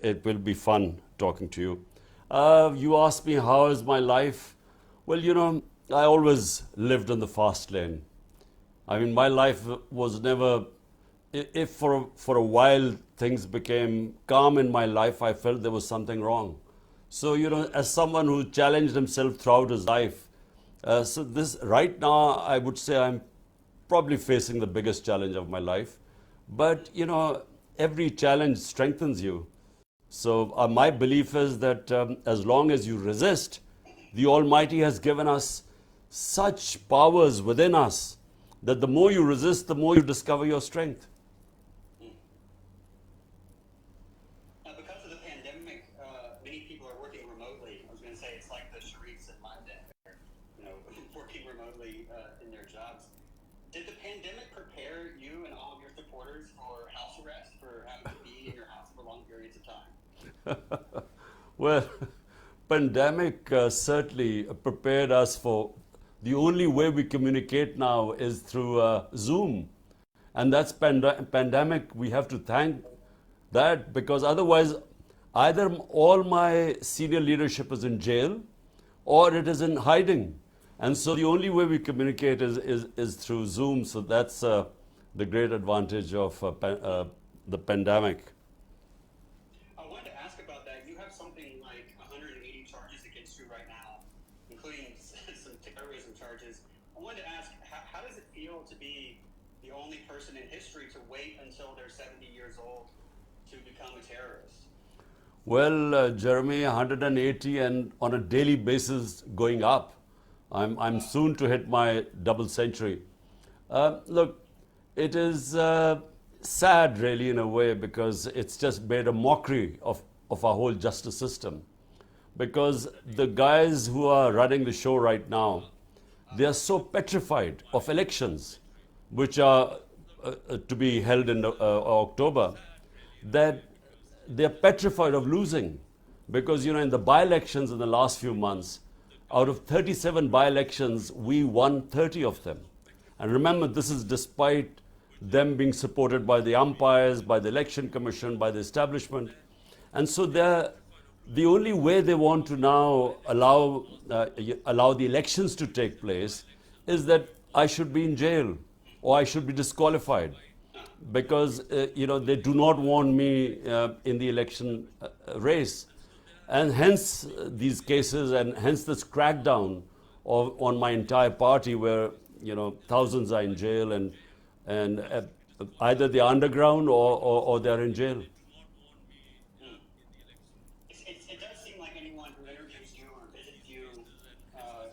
It will be fun talking to you. You asked me how is my life? Well, I always lived in the fast lane. I mean, my life was never. If for a while things became calm in my life, I felt there was something wrong. So as someone who challenged himself throughout his life, so this right now, I would say I'm probably facing the biggest challenge of my life. But every challenge strengthens you. So my belief is that as long as you resist, the Almighty has given us such powers within us that the more you resist, the more you discover your strength. Now, because of the pandemic, many people are working remotely. I was going to say it's like the Sharifs in London, working remotely in their jobs. Did the pandemic prepare you and all of your supporters for house arrest, for having to be in your house for long periods of time? Well, pandemic certainly prepared us for the only way we communicate now is through Zoom. And that's pandemic. We have to thank that because otherwise, either all my senior leadership is in jail or it is in hiding. And so the only way we communicate is through Zoom. So that's the great advantage of the pandemic. I wanted to ask about that. You have something like 180 charges against you right now, including some terrorism charges. I wanted to ask, how does it feel to be the only person in history to wait until they're 70 years old to become a terrorist? Well, Jeremy, 180 and on a daily basis going up. I'm soon to hit my double century. Look, it is sad, really, in a way, because it's just made a mockery of our whole justice system. Because the guys who are running the show right now, they are so petrified of elections, which are to be held in October, that they're petrified of losing. Because, in the by-elections in the last few months, out of 37 by-elections, we won 30 of them. And remember, this is despite them being supported by the umpires, by the election commission, by the establishment. And so the only way they want to now allow the elections to take place is that I should be in jail or I should be disqualified because they do not want me in the election race. And hence these cases and hence this crackdown on my entire party where thousands are in jail and either they're underground or they're in jail. It does seem like anyone who interviews you or visits you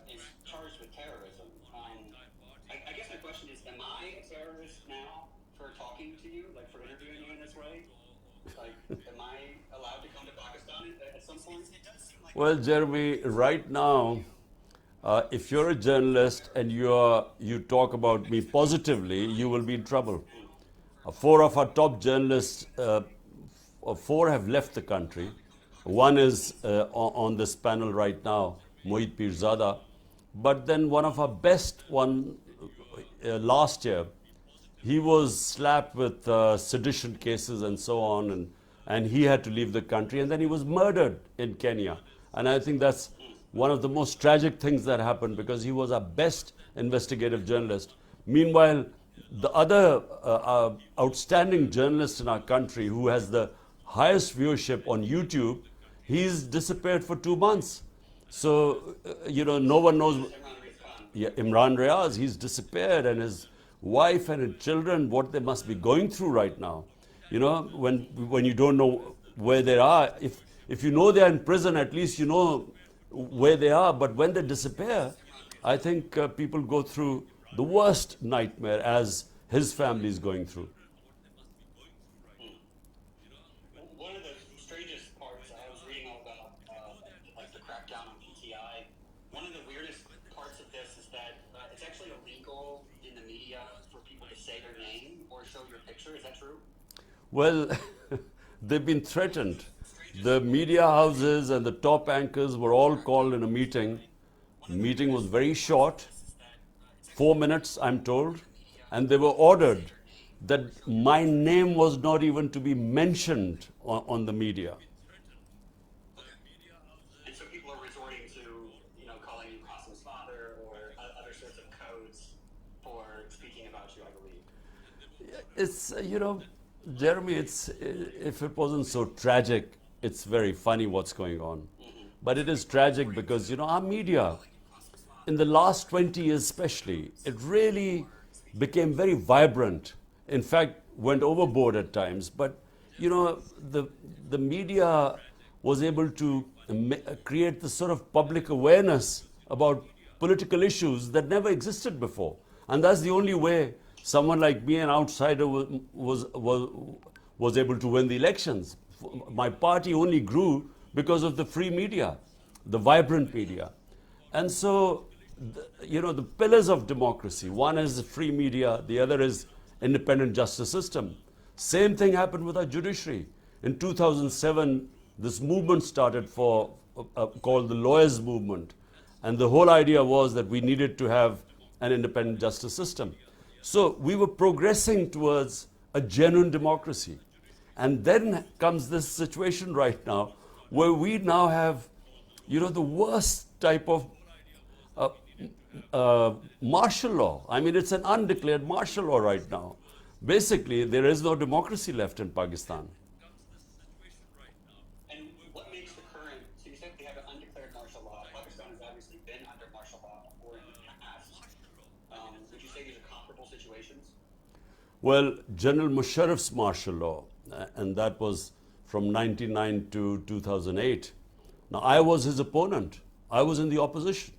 is charged with terrorism. I guess my question is, am I a terrorist now for talking to you, like for interviewing you in this way? Like, am I allowed to come to Pakistan at some point? Well, Jeremy, right now, if you're a journalist and you talk about me positively, you will be in trouble. Four of our top journalists, four have left the country. One is on this panel right now, Mohit Pirzada. But then one of our best one last year, he was slapped with sedition cases and so on, and he had to leave the country. And then he was murdered in Kenya. And I think that's one of the most tragic things that happened because he was our best investigative journalist. Meanwhile, the other outstanding journalist in our country who has the highest viewership on YouTube, he's disappeared for 2 months. So, no one knows. Yeah, Imran Riaz, he's disappeared, and his wife and his children, what they must be going through right now. When you don't know where they are, if you know they're in prison, at least you know where they are. But when they disappear, I think people go through the worst nightmare as his family is going through. One of the strangest parts, I was reading all about like the crackdown on PTI. One of the weirdest parts of this is that it's actually illegal in the media for people to say their name or show your picture. Is that true? Well, they've been threatened. The media houses and the top anchors were all called in a meeting. The meeting was very short, 4 minutes, I'm told, and they were ordered that my name was not even to be mentioned on the media. it's Jeremy, if it wasn't so tragic, it's very funny what's going on. But it is tragic because, our media, in the last 20 years especially, it really became very vibrant. In fact, went overboard at times. But, the media was able to create this sort of public awareness about political issues that never existed before. And that's the only way someone like me, an outsider, was able to win the elections. My party only grew because of the free media, the vibrant media. And so, the pillars of democracy, one is the free media, the other is independent justice system. Same thing happened with our judiciary. In 2007, this movement started called the lawyers' movement. And the whole idea was that we needed to have an independent justice system. So we were progressing towards a genuine democracy. And then comes this situation right now where we now have, the worst type of martial law. I mean, it's an undeclared martial law right now. Basically, there is no democracy left in Pakistan. And what makes the current, so you said we have an undeclared martial law. Pakistan has obviously been under martial law before in the past. Would you say these are comparable situations? Well, General Musharraf's martial law, and that was from 1999 to 2008. Now, I was his opponent. I was in the opposition.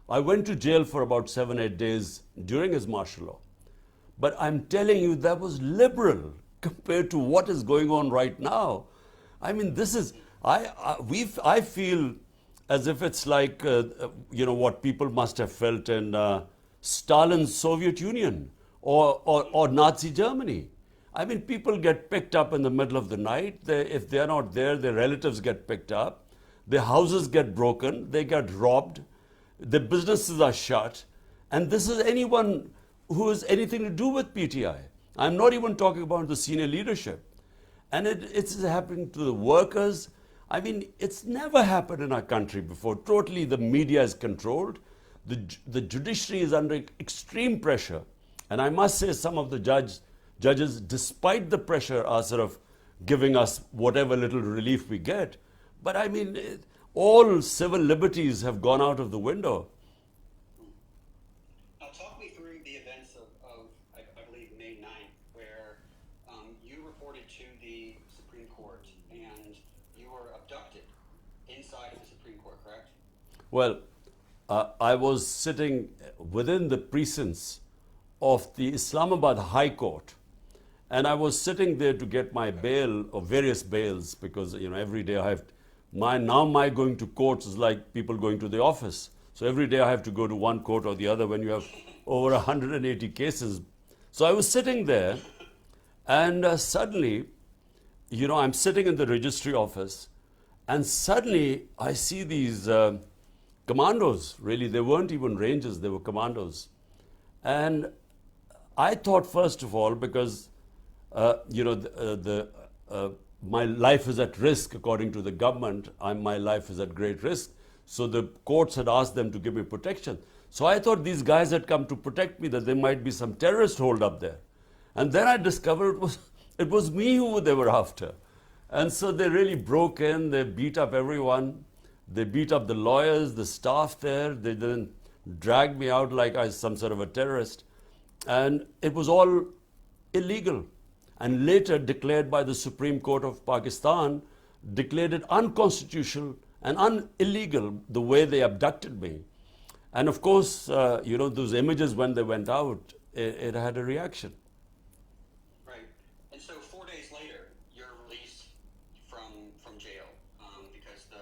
I went to jail for about 7-8 days during his martial law. But I'm telling you, that was liberal compared to what is going on right now. I mean, this is, I feel as if it's like, what people must have felt in Stalin's Soviet Union or Nazi Germany. I mean, people get picked up in the middle of the night. If they're not there, their relatives get picked up. Their houses get broken. They get robbed. The businesses are shut. And this is anyone who has anything to do with PTI. I'm not even talking about the senior leadership. And it's happening to the workers. I mean, it's never happened in our country before. Totally the media is controlled. The judiciary is under extreme pressure. And I must say some of the judges, despite the pressure, are sort of giving us whatever little relief we get. But I mean, all civil liberties have gone out of the window. Now, talk me through the events of I believe, May 9th, where you reported to the Supreme Court and you were abducted inside of the Supreme Court, correct? Well, I was sitting within the precincts of the Islamabad High Court. And I was sitting there to get my bail, or various bails, because every day I have my going to courts is like people going to the office. So every day I have to go to one court or the other when you have over 180 cases. So I was sitting there, and suddenly, I'm sitting in the registry office, and suddenly I see these commandos. Really, they weren't even rangers; they were commandos. And I thought, first of all, because my life is at risk according to the government. My life is at great risk. So the courts had asked them to give me protection. So I thought these guys had come to protect me, that there might be some terrorist hold up there. And then I discovered it was me who they were after. And so they really broke in. They beat up everyone. They beat up the lawyers, the staff there. They then dragged me out like I was some sort of a terrorist. And it was all illegal. And later declared by the Supreme Court of Pakistan, declared it unconstitutional and illegal the way they abducted me. And of course, those images when they went out, it had a reaction. Right. And so 4 days later, you're released from jail because the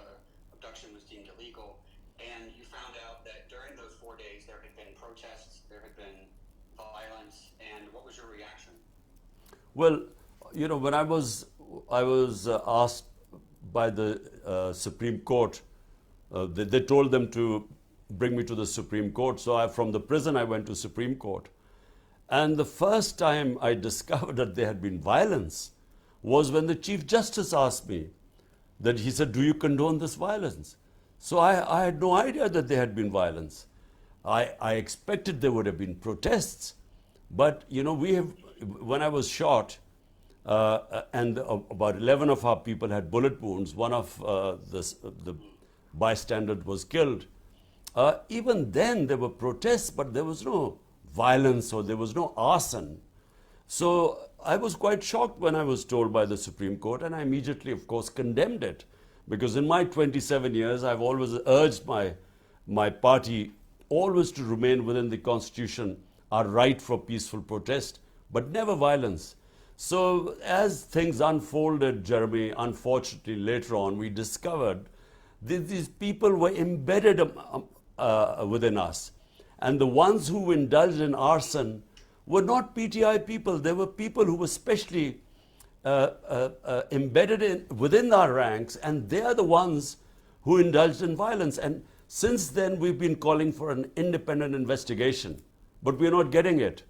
abduction was deemed illegal. And you found out that during those 4 days, there had been protests, there had been violence. And what was your reaction? Well, when I was asked by the Supreme Court, they told them to bring me to the Supreme Court. So from the prison, I went to Supreme Court. And the first time I discovered that there had been violence was when the Chief Justice asked me, that he said, "Do you condone this violence?" So I had no idea that there had been violence. I expected there would have been protests. But, we have, when I was shot, and about 11 of our people had bullet wounds, one of the bystanders was killed. Even then there were protests, but there was no violence or there was no arson. So I was quite shocked when I was told by the Supreme Court, and I immediately, of course, condemned it. Because in my 27 years, I've always urged my party always to remain within the Constitution, our right for peaceful protest, but never violence. So as things unfolded, Jeremy, unfortunately later on, we discovered that these people were embedded within us. And the ones who indulged in arson were not PTI people. They were people who were specially embedded within our ranks, and they are the ones who indulged in violence. And since then, we've been calling for an independent investigation, but we're not getting it.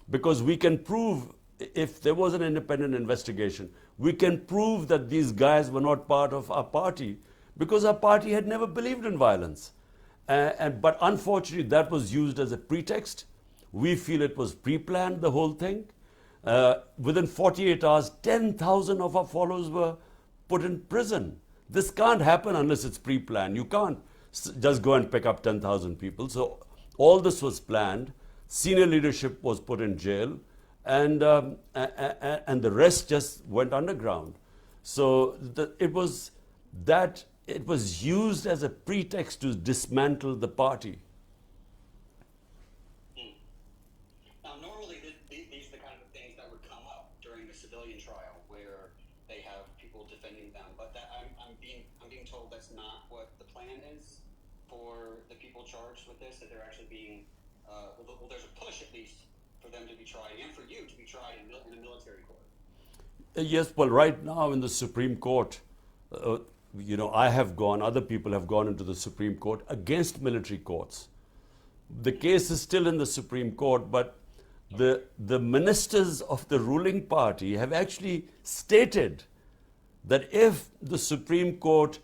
Because we can prove, if there was an independent investigation, we can prove that these guys were not part of our party, because our party had never believed in violence. But unfortunately, that was used as a pretext. We feel it was pre-planned, the whole thing. Within 48 hours, 10,000 of our followers were put in prison. This can't happen unless it's pre-planned. You can't just go and pick up 10,000 people. So all this was planned. Senior leadership was put in jail, and the rest just went underground. So it was used as a pretext to dismantle the party. Now, normally these are the kind of things that would come up during a civilian trial, where they have people defending them. But I'm being told that's not what the plan is for the people charged with this. That they're actually being well, there's a push at least for them to be tried, and for you to be tried in a military court. Yes, well, right now in the Supreme Court, I have gone, other people have gone into the Supreme Court against military courts. The case is still in the Supreme Court, but the ministers of the ruling party have actually stated that if the Supreme Court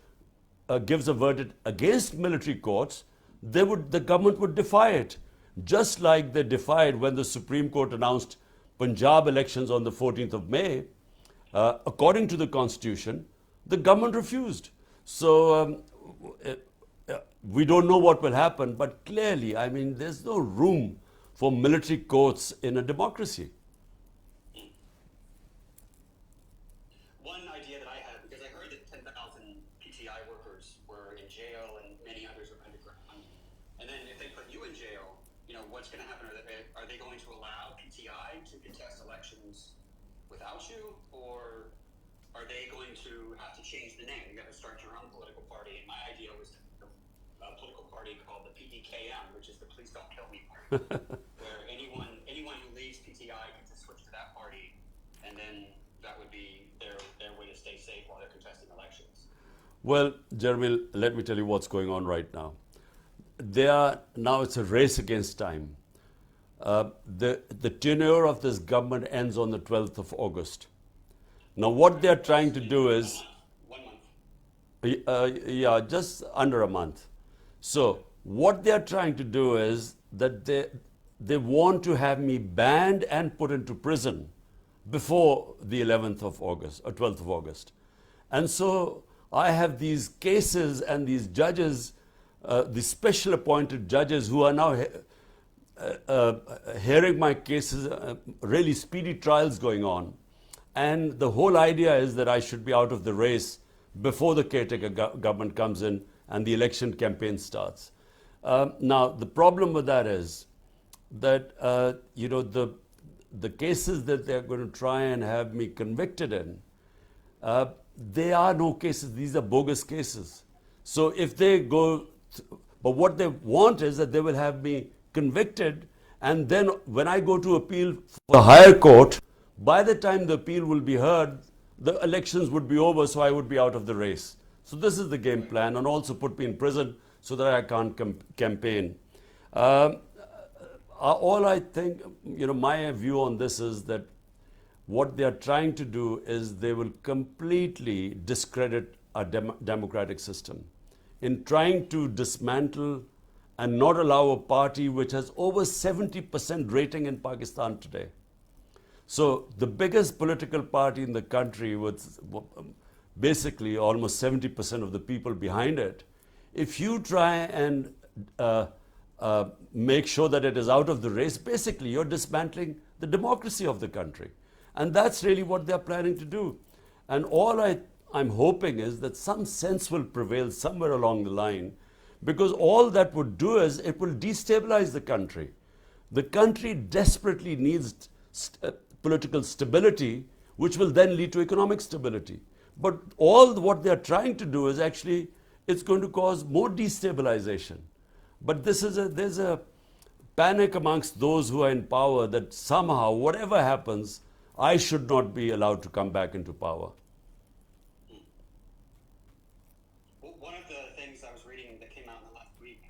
gives a verdict against military courts, the government would defy it. Just like they defied when the Supreme Court announced Punjab elections on the 14th of May, according to the Constitution, the government refused. So we don't know what will happen, but clearly, I mean, there's no room for military courts in a democracy. One idea that I had, because I heard that 10,000 PTI workers were in jail and many others are underground, and then if they put you in jail, what's going to happen? Are they going to allow PTI to contest elections without you, or are they going to have to change the name? You got to start your own political party. And my idea was a political party called the PDKM, which is the Please Don't Kill Me Party, where anyone who leaves PTI can just switch to that party, and then that would be their way to stay safe while they're contesting elections. Well, Jeremy, let me tell you what's going on right now. Now it's a race against time. The tenure of this government ends on the 12th of August. Now what they're trying to do is... 1 month. Yeah, just under a month. So what they're trying to do is that they want to have me banned and put into prison before the 11th of August or 12th of August. And so I have these cases and these judges, the special appointed judges who are now hearing my cases, really speedy trials going on. And the whole idea is that I should be out of the race before the caretaker government comes in and the election campaign starts. Now, the problem with that is that, the cases that they're going to try and have me convicted in, they are no cases. These are bogus cases. So if they go, but what they want is that they will have me convicted, and then when I go to appeal for the higher court, by the time the appeal will be heard, the elections would be over, so I would be out of the race. So this is the game plan, and also put me in prison so that I can't campaign. All I think, my view on this is that what they are trying to do is they will completely discredit our democratic system in trying to dismantle and not allow a party which has over 70% rating in Pakistan today. So the biggest political party in the country with basically almost 70% of the people behind it, if you try and make sure that it is out of the race, basically you're dismantling the democracy of the country. And that's really what they're planning to do. And all I'm hoping is that some sense will prevail somewhere along the line, because all that would do is it will destabilize the country. The country desperately needs political stability, which will then lead to economic stability. But all what they're trying to do is actually, it's going to cause more destabilization. But there's a panic amongst those who are in power that somehow, whatever happens, I should not be allowed to come back into power. Well, one of the things I was reading that came out in the last week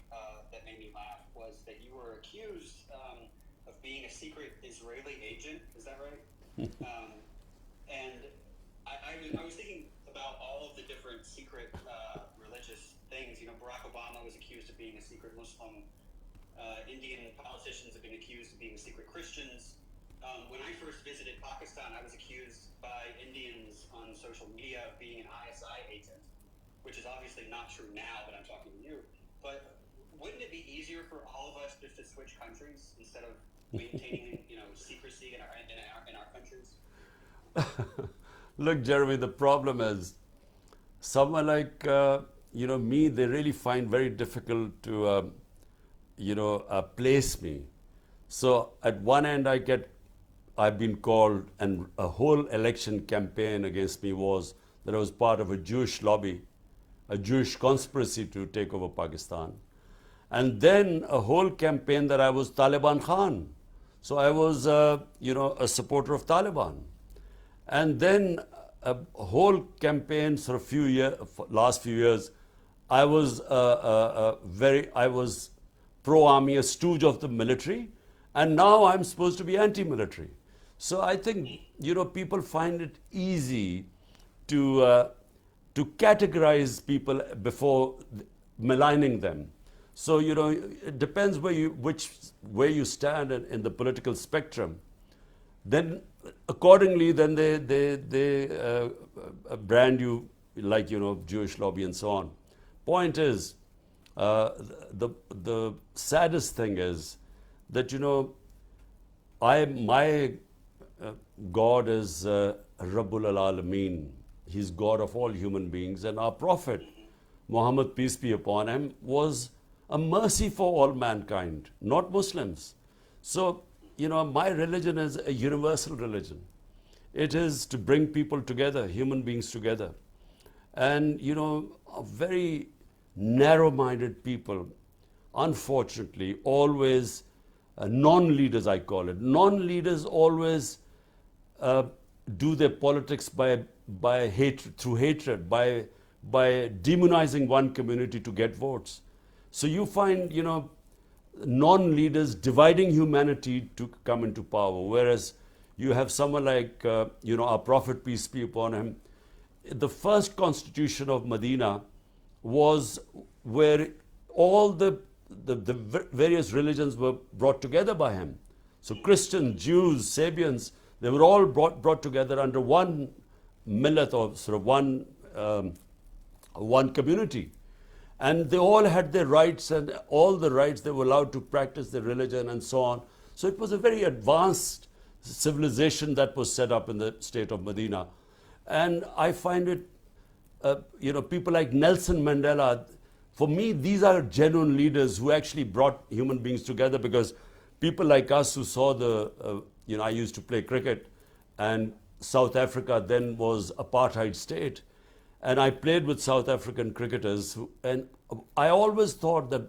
that made me laugh was that you were accused of being a secret Israeli agent. Is that right? And I was thinking about all of the different secret religious things. You know, Barack Obama was accused of being a secret Muslim. Indian politicians have been accused of being secret Christians. When I first visited Pakistan, I was accused by Indians on social media of being an ISI agent, which is obviously not true now that I'm talking to you. But wouldn't it be easier for all of us just to switch countries instead of maintaining, secrecy in our countries? Look, Jeremy, the problem is someone like me, they really find very difficult to place me. So at one end, I've been called, and a whole election campaign against me was that I was part of a Jewish lobby, a Jewish conspiracy to take over Pakistan. And then a whole campaign that I was Taliban Khan. So I was, a supporter of Taliban. And then a whole campaign for last few years, I was I was pro-army, a stooge of the military, and now I'm supposed to be anti-military. So I think, people find it easy to categorize people before maligning them. So, it depends where you stand in the political spectrum. Then accordingly, then they brand you like, Jewish lobby and so on. Point is, the saddest thing is that, my God is Rabbul Alameen. He's God of all human beings, and our Prophet Muhammad, peace be upon him, was a mercy for all mankind, not Muslims. So, my religion is a universal religion. It is to bring people together, human beings together. And, very narrow-minded people, unfortunately, always, non-leaders I call it, non-leaders always do their politics by hatred, through hatred, by demonizing one community to get votes. So you find, non-leaders dividing humanity to come into power, whereas you have someone like, our Prophet, peace be upon him. The first constitution of Medina was where all the various religions were brought together by him. So Christians, Jews, Sabians, they were all brought together under one millet, or sort of one community. And they all had their rights, and all the rights, they were allowed to practice their religion and so on. So it was a very advanced civilization that was set up in the state of Medina. And I find it, people like Nelson Mandela, for me, these are genuine leaders who actually brought human beings together, because people like us who saw I used to play cricket, and South Africa then was apartheid state. And I played with South African cricketers, and I always thought that,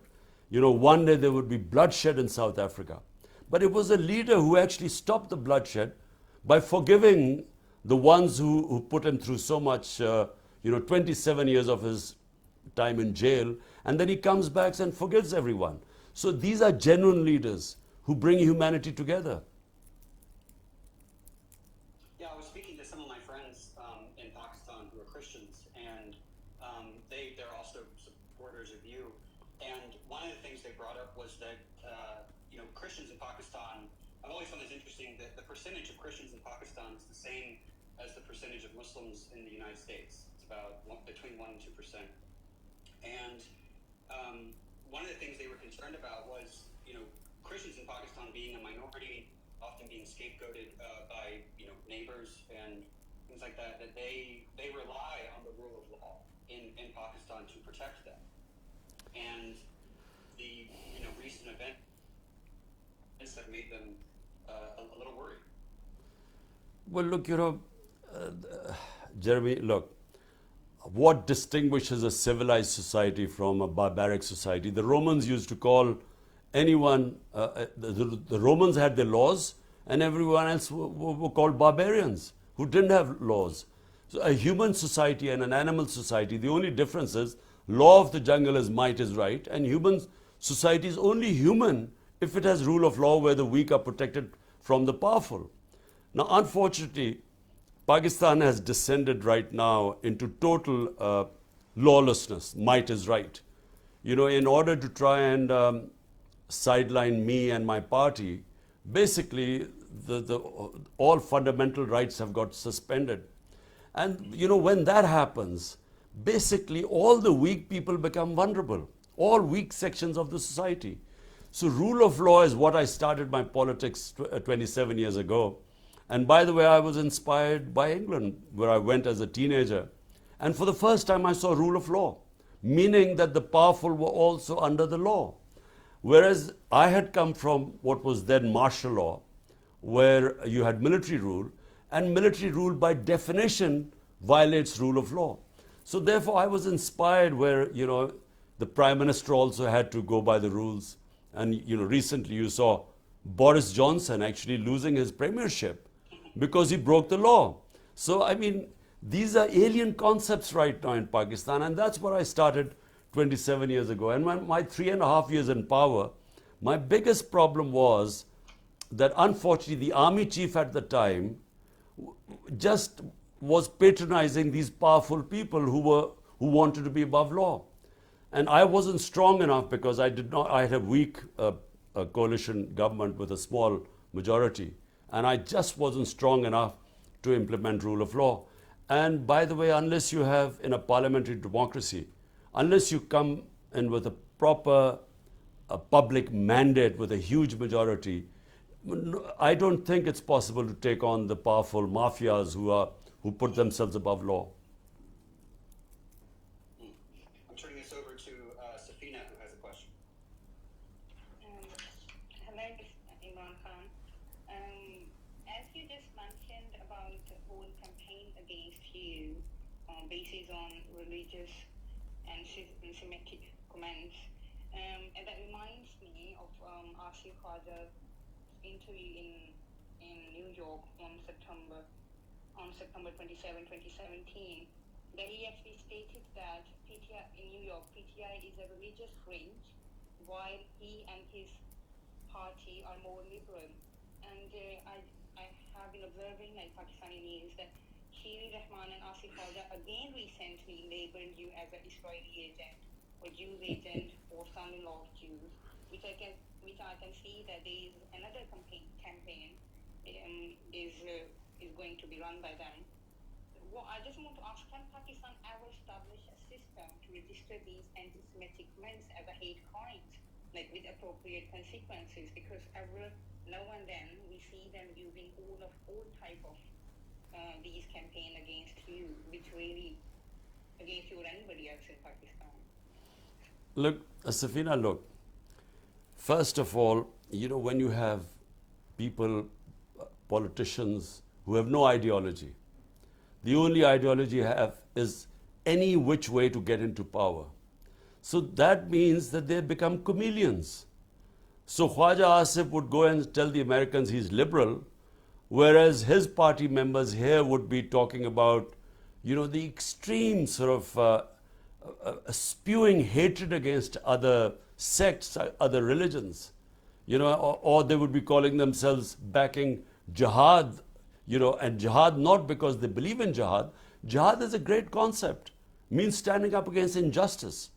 one day there would be bloodshed in South Africa. But it was a leader who actually stopped the bloodshed by forgiving the ones who put him through so much, 27 years of his time in jail, and then he comes back and forgives everyone. So these are genuine leaders who bring humanity together. Yeah, I was speaking to some of my friends in Pakistan who are Christians, and they're also supporters of you. And one of the things they brought up was that Christians in Pakistan I've always found this interesting that the percentage of Christians in Pakistan is the same as the percentage of Muslims in the United States. It's about between 1 and 2%. And one of the things they were concerned about was, Christians in Pakistan being a minority, often being scapegoated by, neighbors and things like that, that they rely on the rule of law in Pakistan to protect them. And the, recent events have made them a little worried. Well, look, Jeremy, look, what distinguishes a civilized society from a barbaric society? The Romans used to call anyone, the Romans had their laws, and everyone else were called barbarians who didn't have laws. So a human society and an animal society, the only difference is law of the jungle is might is right, and human society is only human if it has rule of law where the weak are protected from the powerful. Now, unfortunately, Pakistan has descended right now into total lawlessness. Might is right. In order to try and sideline me and my party, basically all fundamental rights have got suspended. And when that happens, basically all the weak people become vulnerable, all weak sections of the society. So rule of law is what I started my politics 27 years ago. And by the way, I was inspired by England, where I went as a teenager. And for the first time, I saw rule of law, meaning that the powerful were also under the law. Whereas I had come from what was then martial law, where you had military rule, and military rule by definition violates rule of law. So therefore, I was inspired where, the Prime Minister also had to go by the rules. And, recently you saw Boris Johnson actually losing his premiership because he broke the law. So, I mean, these are alien concepts right now in Pakistan, and that's what I started 27 years ago. And when my 3.5 years in power, my biggest problem was that unfortunately the army chief at the time just was patronizing these powerful people who wanted to be above law. And I wasn't strong enough because I had a weak coalition government with a small majority. And I just wasn't strong enough to implement rule of law. And by the way, unless you have, in a parliamentary democracy, unless you come in with a proper public mandate with a huge majority, I don't think it's possible to take on the powerful mafias who put themselves above law. I'm turning this over to Safina, who has a question. Hello, Imran Khan. As you just mentioned about the whole campaign against you, based on religious and Semitic comments, and that reminds me of Asif Khaja's interview in New York on September 27, 2017, that he actually stated that PTI in New York, PTI is a religious fringe, while he and his party are more liberal. And I have been observing in Pakistani news that Shiri Rahman and Asif Khaja again recently labeled you as an Israeli agent or Jews agent or son-in-law of Jews, which I can see that there is another campaign is going to be run by them. Well, I just want to ask, can Pakistan ever establish a system to register these anti-Semitic comments as a hate crimes, like with appropriate consequences? Because every now and then we see them using all type of these campaign against you, which really against you or anybody else in Pakistan. Look, Safina, look. First of all, when you have people, politicians who have no ideology, the only ideology you have is any which way to get into power. So that means that they become chameleons. So Khwaja Asif would go and tell the Americans he's liberal, whereas his party members here would be talking about, the extreme sort of spewing hatred against other sects, other religions, or they would be calling themselves backing jihad, and jihad not because they believe in jihad. Jihad is a great concept, means standing up against injustice.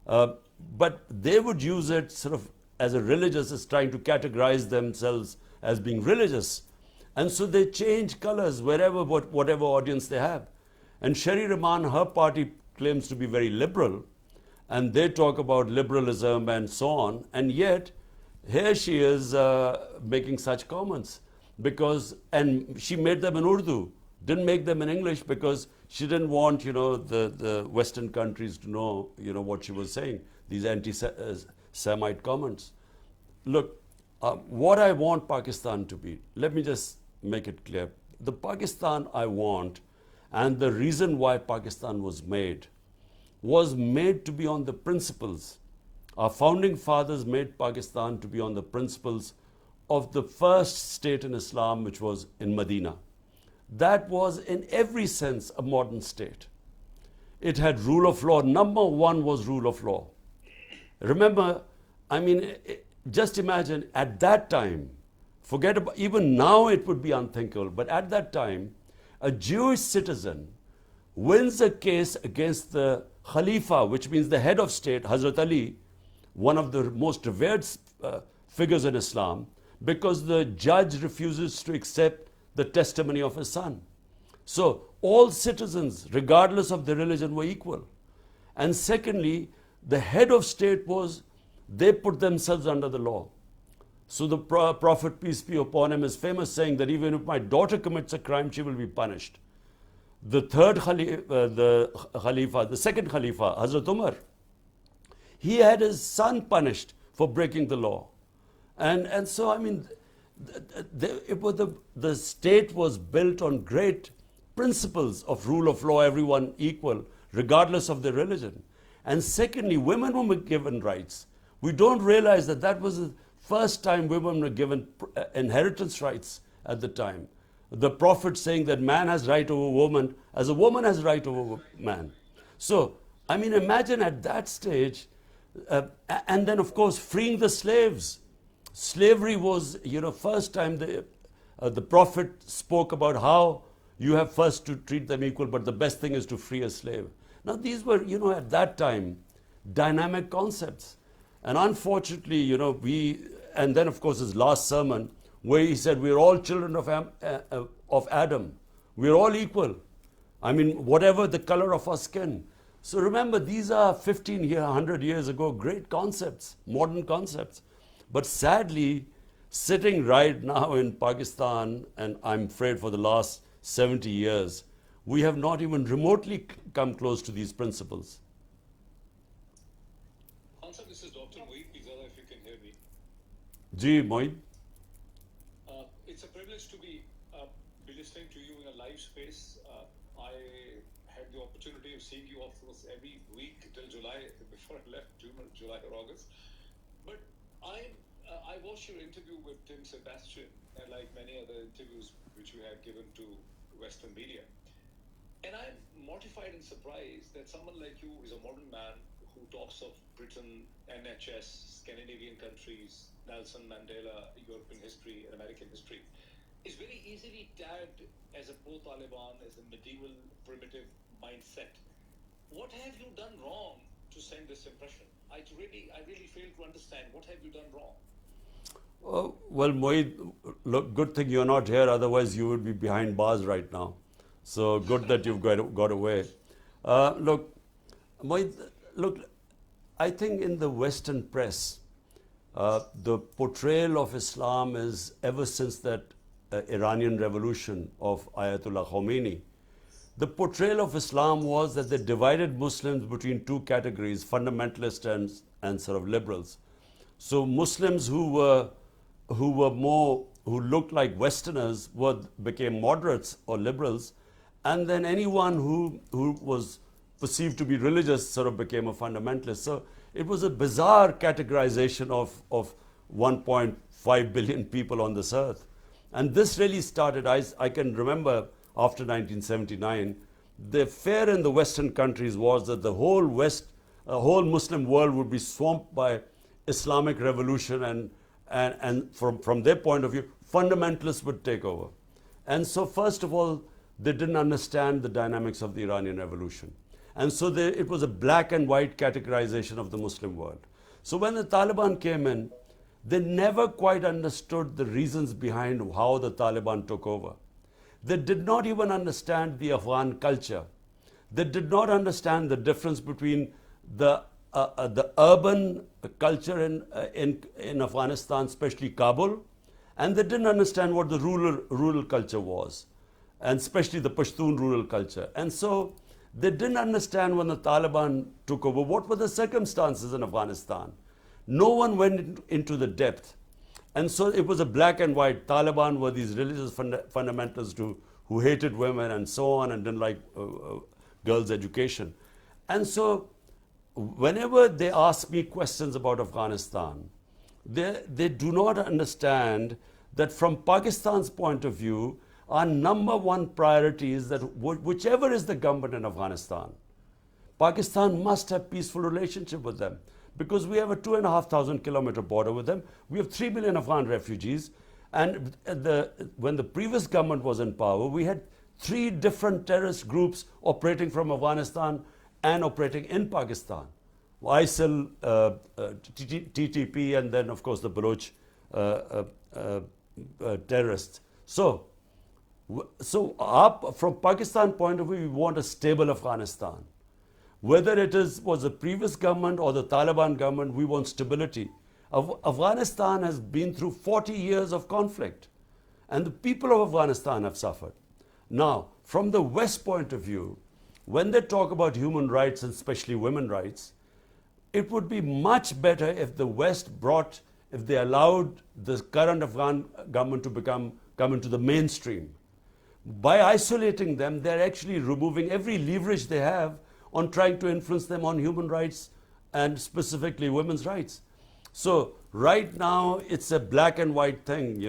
But they would use it sort of as a religious, as trying to categorize themselves as being religious. And so they change colors wherever, whatever audience they have. And Sherry Rahman, her party claims to be very liberal, and they talk about liberalism and so on, and yet here she is making such comments and she made them in Urdu, didn't make them in English because she didn't want, the Western countries to know, what she was saying, these anti-Semite comments. Look, what I want Pakistan to be, let me just make it clear. The Pakistan I want, and the reason why Pakistan was made to be on the principles. Our founding fathers made Pakistan to be on the principles of the first state in Islam, which was in Medina. That was in every sense a modern state. It had rule of law. Number one was rule of law. Remember, just imagine at that time, forget about, even now it would be unthinkable, but at that time, a Jewish citizen wins a case against the Khalifa, which means the head of state, Hazrat Ali, one of the most revered figures in Islam, because the judge refuses to accept the testimony of his son. So all citizens, regardless of their religion, were equal. And secondly, the head of state they put themselves under the law. So the Prophet, peace be upon him, is famous saying that even if my daughter commits a crime, she will be punished. The third Khalifa, the second Khalifa, Hazrat Umar, he had his son punished for breaking the law. And so, the state was built on great principles of rule of law, everyone equal, regardless of their religion. And secondly, women were given rights. We don't realize that was the first time women were given inheritance rights at the time. The Prophet saying that man has right over woman as a woman has right over man. So, imagine at that stage, and then of course freeing the slaves. Slavery was, first time the Prophet spoke about how you have first to treat them equal, but the best thing is to free a slave. Now these were, at that time, dynamic concepts. And unfortunately, and then of course his last sermon, where he said, we're all children of Adam. We're all equal. Whatever the color of our skin. So remember, these are 100 years ago, great concepts, modern concepts. But sadly, sitting right now in Pakistan, and I'm afraid for the last 70 years, we have not even remotely come close to these principles. Answer, this is Dr. Moeed Pizala, if you can hear me. Ji, Moeed. It's a privilege to be listening to you in a live space. I had the opportunity of seeing you, of course, every week till July, before I left, July or August. But I watched your interview with Tim Sebastian, and like many other interviews which you had given to Western media. And I'm mortified and surprised that someone like you is a modern man who talks of Britain, NHS, Scandinavian countries, Nelson Mandela, European history, and American history, is very easily tagged as a pro-Taliban, as a medieval, primitive mindset. What have you done wrong to send this impression? I really fail to understand. What have you done wrong? Well, Moeed, look, good thing you're not here, otherwise you would be behind bars right now. So good that you've got away. Look, Moeed, I think in the Western press, the portrayal of Islam is, ever since that Iranian revolution of Ayatollah Khomeini, the portrayal of Islam was that they divided Muslims between two categories, fundamentalists and sort of liberals. So Muslims who looked like Westerners became moderates or liberals, and then anyone who was perceived to be religious sort of became a fundamentalist. So it was a bizarre categorization of 1.5 billion people on this earth. And this really started, I can remember after 1979, the fear in the Western countries was that the whole Muslim world would be swamped by Islamic revolution, and from their point of view, fundamentalists would take over. And so first of all, they didn't understand the dynamics of the Iranian revolution. And so it was a black and white categorization of the Muslim world. So when the Taliban came in, they never quite understood the reasons behind how the Taliban took over. They did not even understand the Afghan culture. They did not understand the difference between the urban culture in Afghanistan, especially Kabul, and they didn't understand what the rural culture was, and especially the Pashtun rural culture. And so they didn't understand when the Taliban took over what were the circumstances in Afghanistan. No one went into the depth. And so it was a black and white. Taliban were these religious fundamentalists who hated women and so on and didn't like girls' education. And so whenever they ask me questions about Afghanistan, they do not understand that from Pakistan's point of view, our number one priority is that whichever is the government in Afghanistan, Pakistan must have peaceful relationship with them, because we have a 2,500 kilometer border with them. We have 3 million Afghan refugees. And when the previous government was in power, we had 3 different terrorist groups operating from Afghanistan and operating in Pakistan. ISIL, TTP, and then of course the Baloch terrorists. So from Pakistan point of view, we want a stable Afghanistan. Whether it was the previous government or the Taliban government, we want stability. Afghanistan has been through 40 years of conflict, and the people of Afghanistan have suffered. Now, from the West point of view, when they talk about human rights, and especially women's rights, it would be much better if the West if they allowed the current Afghan government to come into the mainstream. By isolating them, they're actually removing every leverage they have on trying to influence them on human rights and specifically women's rights. So right now it's a black and white thing.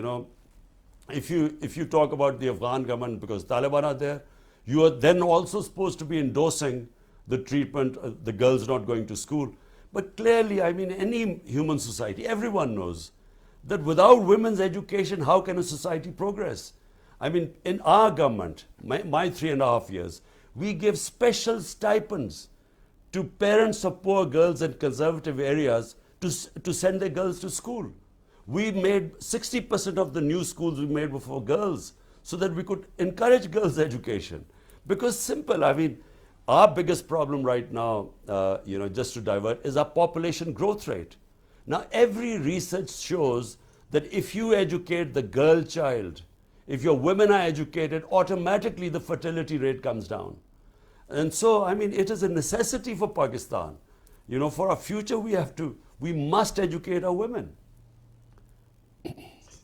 If you talk about the Afghan government because Taliban are there, you are then also supposed to be endorsing the treatment, the girls not going to school. But clearly, I mean, any human society, everyone knows that without women's education, how can a society progress? I mean, in our government, my 3.5 years, we give special stipends to parents of poor girls in conservative areas to send their girls to school. We made 60% of the new schools we made were for girls so that we could encourage girls' education. Because simple, I mean, our biggest problem right now, just to divert, is our population growth rate. Now, every research shows that if you educate the girl child, if your women are educated, automatically the fertility rate comes down. And so, I mean, it is a necessity for Pakistan. For our future, we must educate our women.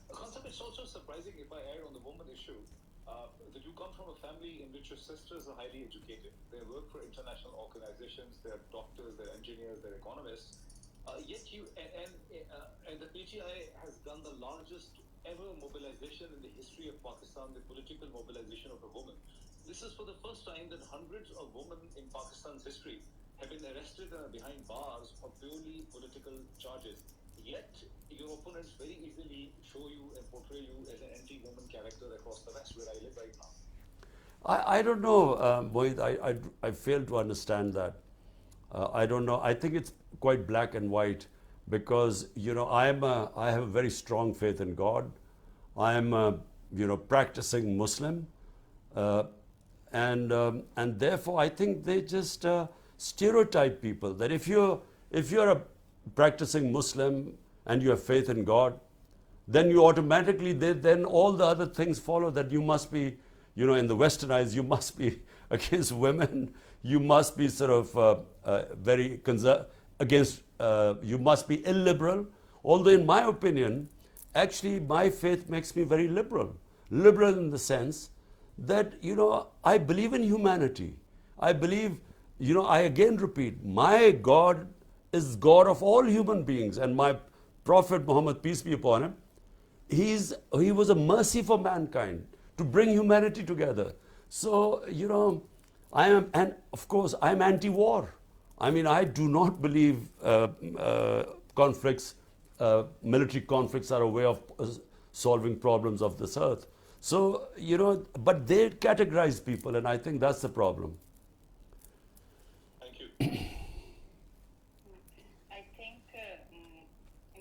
Concept, it's also surprising, if I add on the woman issue, that you come from a family in which your sisters are highly educated. They work for international organizations, they're doctors, they're engineers, they're economists. Yet you, and the PTI has done the largest ever mobilization in the history of Pakistan, the political mobilization of a woman. This is for the first time that hundreds of women in Pakistan's history have been arrested and are behind bars for purely political charges. Yet, your opponents very easily show you and portray you as an anti-woman character across the West, where I live right now. I don't know, Mohit, I fail to understand that. I don't know. I think it's quite black and white because, I have a very strong faith in God. I am a, practicing Muslim. And therefore, I think they just stereotype people that if you're a practicing Muslim and you have faith in God, then you automatically, then all the other things follow, that you must be, in the Western eyes, you must be against women, you must be sort of very against, you must be illiberal. Although in my opinion, actually my faith makes me very liberal. Liberal in the sense that, I believe in humanity. I believe, I again repeat, my God is God of all human beings, and my Prophet Muhammad, peace be upon him, he was a mercy for mankind to bring humanity together. So, I am, and of course, I am anti-war. I mean, I do not believe conflicts, military conflicts are a way of solving problems of this earth. So, but they categorize people, and I think that's the problem. Thank you. I think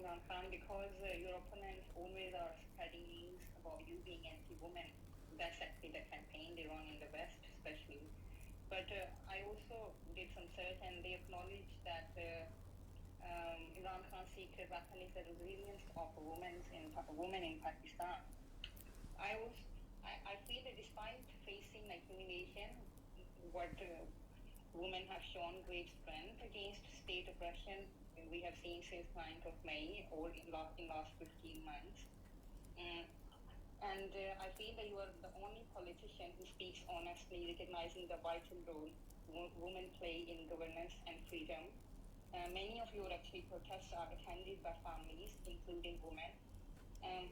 Imran Khan, because your opponents always are spreading news about you being anti-woman. That's actually the campaign they run in the West, especially. But I also did some search, and they acknowledge that Imran Khan's secret weapon is the resilience of women in Pakistan. I was, I feel that despite facing like humiliation, what women have shown great strength against state oppression. We have seen since 9th of May or in last 15 months. And I feel that you are the only politician who speaks honestly, recognizing the vital role women play in governance and freedom. Many of your actually protests are attended by families, including women.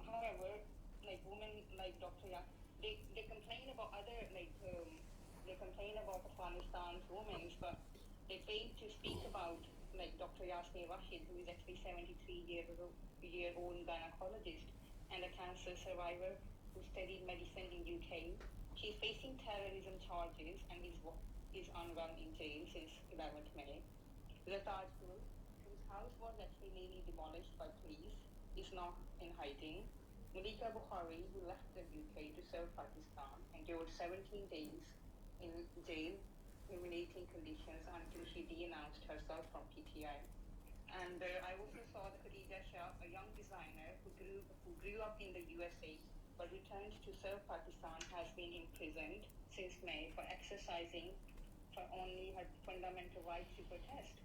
However, like women like Dr. They complain about other they complain about Afghanistan's women, but they fail to speak about like Dr. Yasmin Rashid, who is actually 73-year-old gynecologist and a cancer survivor who studied medicine in UK. She's facing terrorism charges and is unwell in jail since 11th May. Taj Gul, whose house was actually nearly demolished by police, is now in hiding. Malika Bukhari, who left the UK to serve Pakistan, endured 17 days in jail, humiliating conditions until she denounced herself from PTI. And I also saw that Khadija Shah, a young designer who grew up in the USA but returned to serve Pakistan, has been imprisoned since May for exercising for only her fundamental right to protest.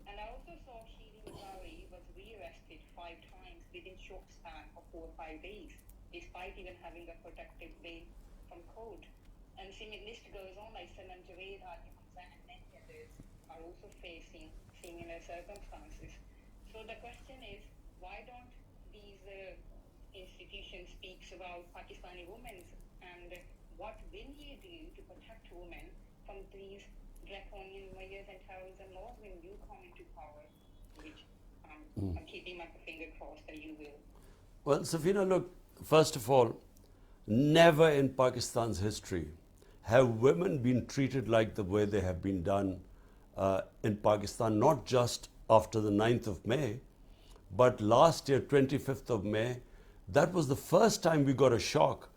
And I also saw Sheeli Mazari was rearrested 5 times within short span of 4 or 5 days, despite even having a protective bail from court. And the list goes on, like Sanam Javed, Ali Hamza, and many others are also facing similar circumstances. So the question is, why don't these institutions speak about Pakistani women, and what will you do to protect women from these draconian measures and terrorism laws when you come into power, which I'm keeping my finger crossed that you will? Well, Safina, look, first of all, never in Pakistan's history have women been treated like the way they have been done in Pakistan, not just after the 9th of May, but last year, 25th of May, that was the first time we got a shock.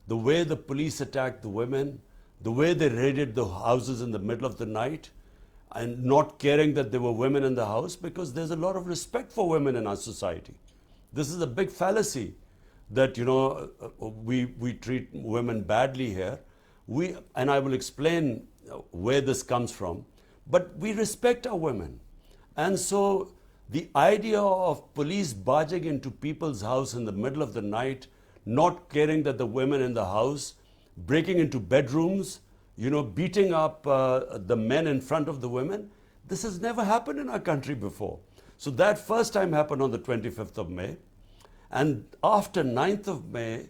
The way the police attacked the women, the way they raided the houses in the middle of the night, and not caring that there were women in the house, because there's a lot of respect for women in our society. This is a big fallacy that, you know, we treat women badly here. And I will explain where this comes from, but we respect our women. And so the idea of police barging into people's house in the middle of the night, not caring that the women in the house, breaking into bedrooms, you know, beating up the men in front of the women, this has never happened in our country before. So that first time happened on the 25th of May. And after 9th of May,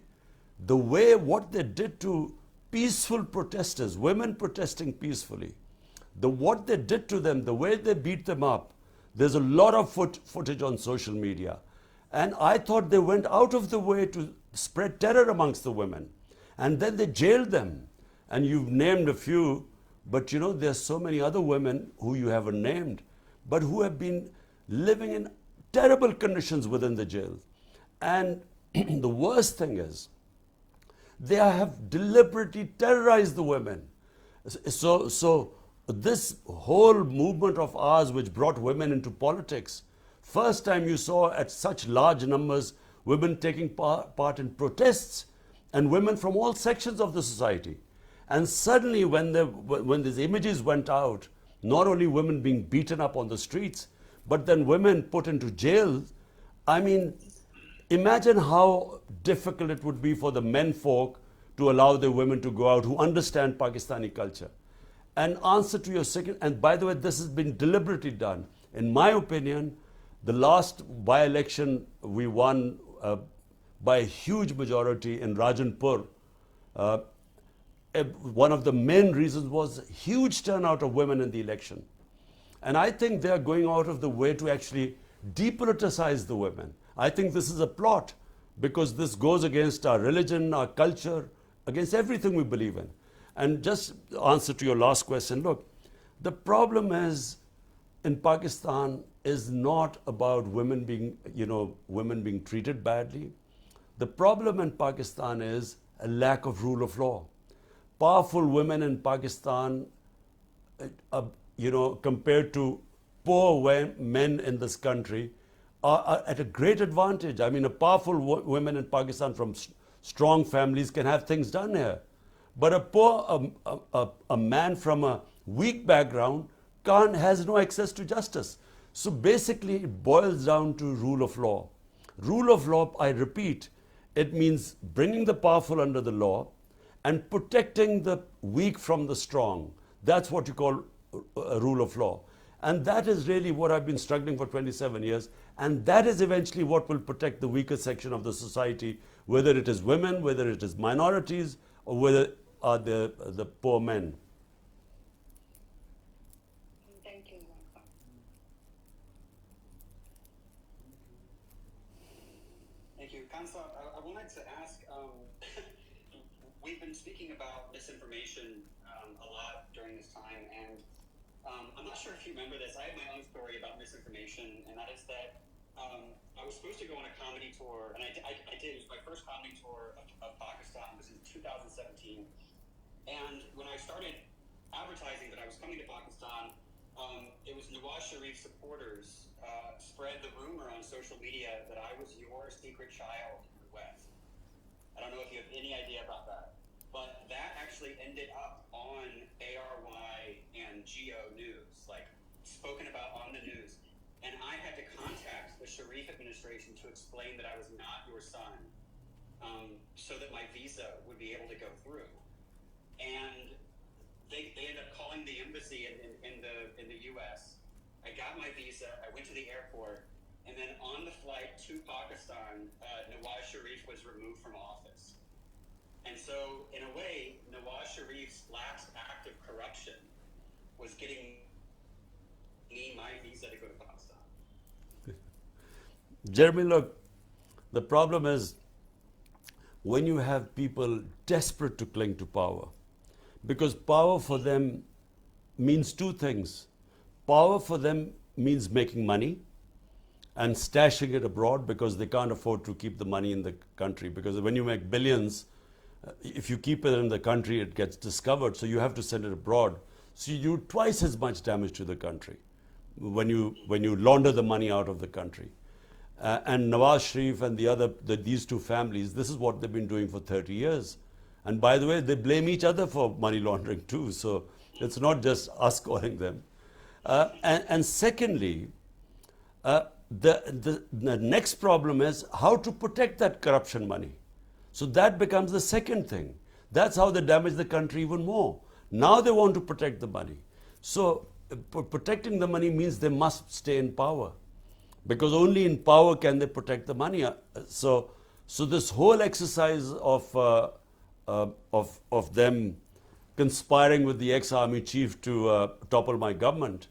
the way what they did to peaceful protesters, women protesting peacefully, what they did to them, the way they beat them up, there's a lot of footage on social media. And I thought they went out of the way to spread terror amongst the women. And then they jailed them. And you've named a few, but you know, there's so many other women who you haven't named, but who have been living in terrible conditions within the jail. And the worst thing is, they have deliberately terrorized the women. So this whole movement of ours, which brought women into politics, first time you saw at such large numbers women taking part in protests, and women from all sections of the society. And suddenly when these images went out, not only women being beaten up on the streets, but then women put into jail, I mean, imagine how difficult it would be for the men folk to allow their women to go out who understand Pakistani culture. And answer to your second, and by the way, this has been deliberately done. In my opinion, the last by-election we won by a huge majority in Rajanpur. One of the main reasons was huge turnout of women in the election. And I think they are going out of the way to actually depoliticize the women. I think this is a plot, because this goes against our religion, our culture, against everything we believe in. And just answer to your last question, look, the problem is in Pakistan, is not about women being, women being treated badly. The problem in Pakistan is a lack of rule of law. Powerful women in Pakistan, compared to poor men in this country, are at a great advantage. I mean, a powerful women in Pakistan from strong families can have things done here. But a man from a weak background has no access to justice. So basically, it boils down to rule of law. Rule of law, I repeat, it means bringing the powerful under the law and protecting the weak from the strong. That's what you call a rule of law. And that is really what I've been struggling for 27 years. And that is eventually what will protect the weaker section of the society, whether it is women, whether it is minorities, or whether the poor men. Thank you, Imran Khan. Thank you. Kansab, I wanted to ask, we've been speaking about misinformation a lot during this time, and I'm not sure if you remember this. I have my own story about misinformation, and that is that I was supposed to go on a comedy tour, and I did. It was my first comedy tour of Pakistan. This was in 2017. And when I started advertising that I was coming to Pakistan, it was Nawaz Sharif supporters spread the rumor on social media that I was your secret child in the West. I don't know if you have any idea about that. But that actually ended up on ARY and Geo News, like spoken about on the news. And I had to contact the Sharif administration to explain that I was not your son, so that my visa would be able to go through. And they ended up calling the embassy in the U.S. I got my visa. I went to the airport, and then on the flight to Pakistan, Nawaz Sharif was removed from office. And so, in a way, Nawaz Sharif's last act of corruption was getting me my visa to go to Pakistan. Jeremy, look, the problem is when you have people desperate to cling to power, because power for them means two things. Power for them means making money and stashing it abroad because they can't afford to keep the money in the country. Because when you make billions, if you keep it in the country, it gets discovered, so you have to send it abroad. So you do twice as much damage to the country when you launder the money out of the country. And Nawaz Sharif and these two families, this is what they've been doing for 30 years. And by the way, they blame each other for money laundering too. So it's not just us calling them. And secondly, the next problem is how to protect that corruption money. So that becomes the second thing. That's how they damage the country even more. Now they want to protect the money. So protecting the money means they must stay in power, because only in power can they protect the money. So this whole exercise of them conspiring with the ex-army chief to topple my government,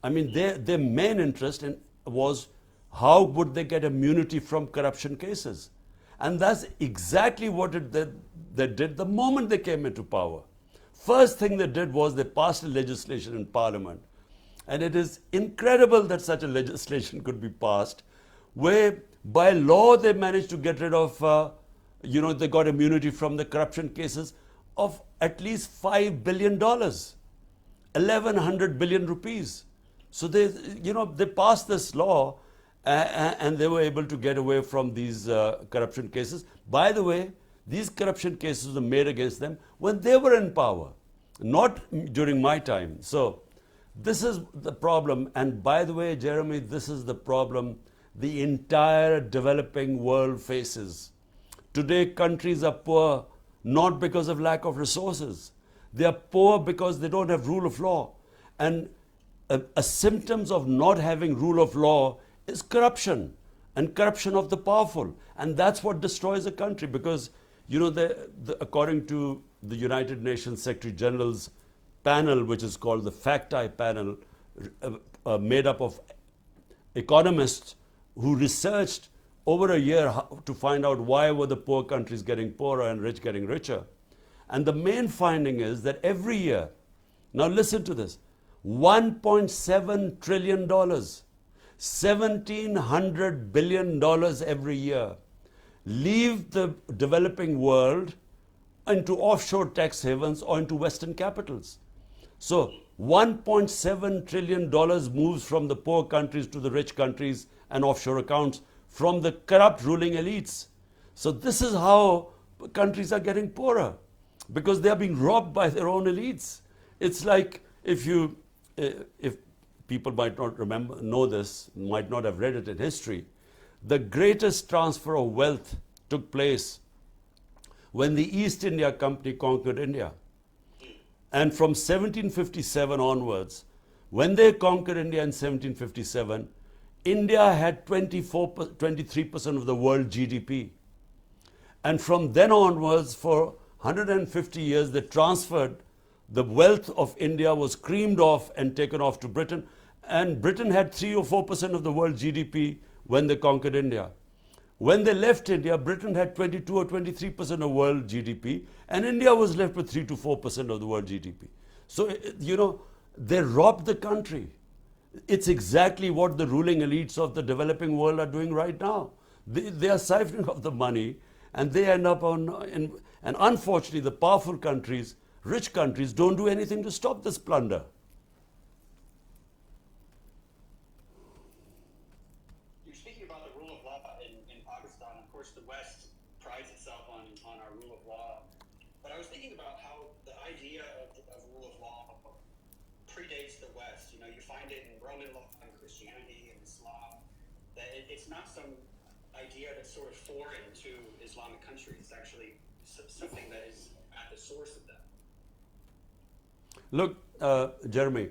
I mean, their main interest was how would they get immunity from corruption cases. And that's exactly what they did the moment they came into power. First thing they did was they passed a legislation in Parliament. And it is incredible that such a legislation could be passed, where by law they managed to get rid of, they got immunity from the corruption cases of at least $5 billion, 1,100 billion rupees. So they passed this law, and they were able to get away from these corruption cases. By the way, these corruption cases were made against them when they were in power, not during my time. So this is the problem. And by the way, Jeremy, this is the problem the entire developing world faces. Today, countries are poor not because of lack of resources. They are poor because they don't have rule of law. And a symptoms of not having rule of law is corruption, and corruption of the powerful. And that's what destroys a country, because, according to the United Nations Secretary General's panel, which is called the FACT-I panel, made up of economists who researched over a year to find out why were the poor countries getting poorer and rich getting richer. And the main finding is that every year, now listen to this, $1.7 trillion $1,700 billion every year, leave the developing world into offshore tax havens or into Western capitals. So $1.7 trillion moves from the poor countries to the rich countries and offshore accounts from the corrupt ruling elites. So this is how countries are getting poorer, because they are being robbed by their own elites. It's like if people might not know this, might not have read it in history, the greatest transfer of wealth took place when the East India Company conquered India. And from 1757 onwards, when they conquered India in 1757, India had 23% of the world GDP. And from then onwards, for 150 years, they transferred the wealth of India, was creamed off and taken off to Britain. And Britain had 3 or 4% of the world GDP when they conquered India. When they left India, Britain had 22 or 23% of world GDP, and India was left with 3 to 4% of the world GDP. So, they robbed the country. It's exactly what the ruling elites of the developing world are doing right now. They are siphoning off the money, and they end up and unfortunately, the powerful countries, rich countries, don't do anything to stop this plunder. The West prides itself on our rule of law. But I was thinking about how the idea of rule of law predates the West. You find it in Roman law and Christianity and Islam. That it's not some idea that's sort of foreign to Islamic countries. It's actually something that is at the source of that. Look, Jeremy,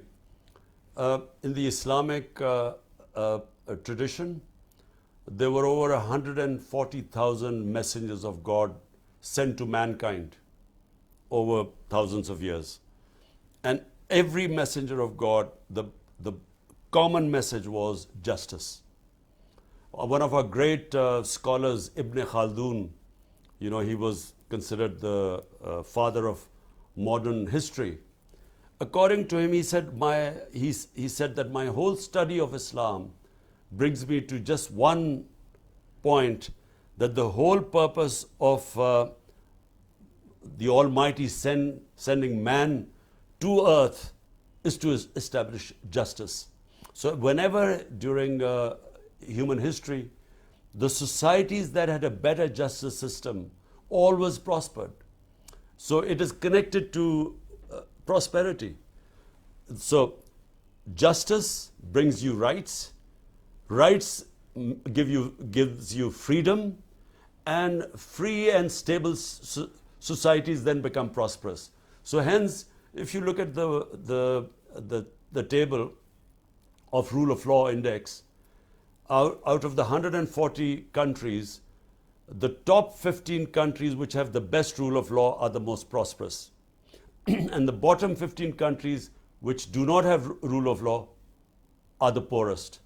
in the Islamic tradition, there were over 140,000 messengers of God sent to mankind over thousands of years. And every messenger of God, the common message was justice. One of our great scholars, Ibn Khaldun, he was considered the father of modern history. According to him, he said that my whole study of Islam brings me to just one point, that the whole purpose of the Almighty sending man to earth is to establish justice. So whenever during human history, the societies that had a better justice system always prospered. So it is connected to prosperity. So justice brings you rights. Rights gives you freedom, and free and stable societies then become prosperous. So hence, if you look at the table of rule of law index, out of the 140 countries, the top 15 countries which have the best rule of law are the most prosperous. And the bottom 15 countries which do not have rule of law are the poorest.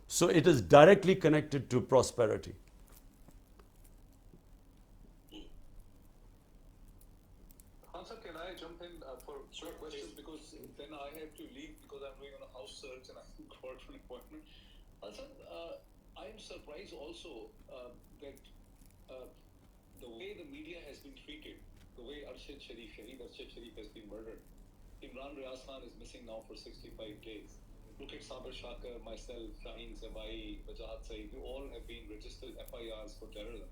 So it is directly connected to prosperity. Hansa, can I jump in for short questions, because then I have to leave because I'm going on a house search and I've got an appointment. Hansa, I'm surprised also that the way the media has been treated, the way Shaheed Arshad Sharif has been murdered. Imran Riaz Khan is missing now for 65 days. Look at Sabir Shakar, myself, Shaheen Sabai, Wajahat Saeed, we all have been registered FIRs for terrorism.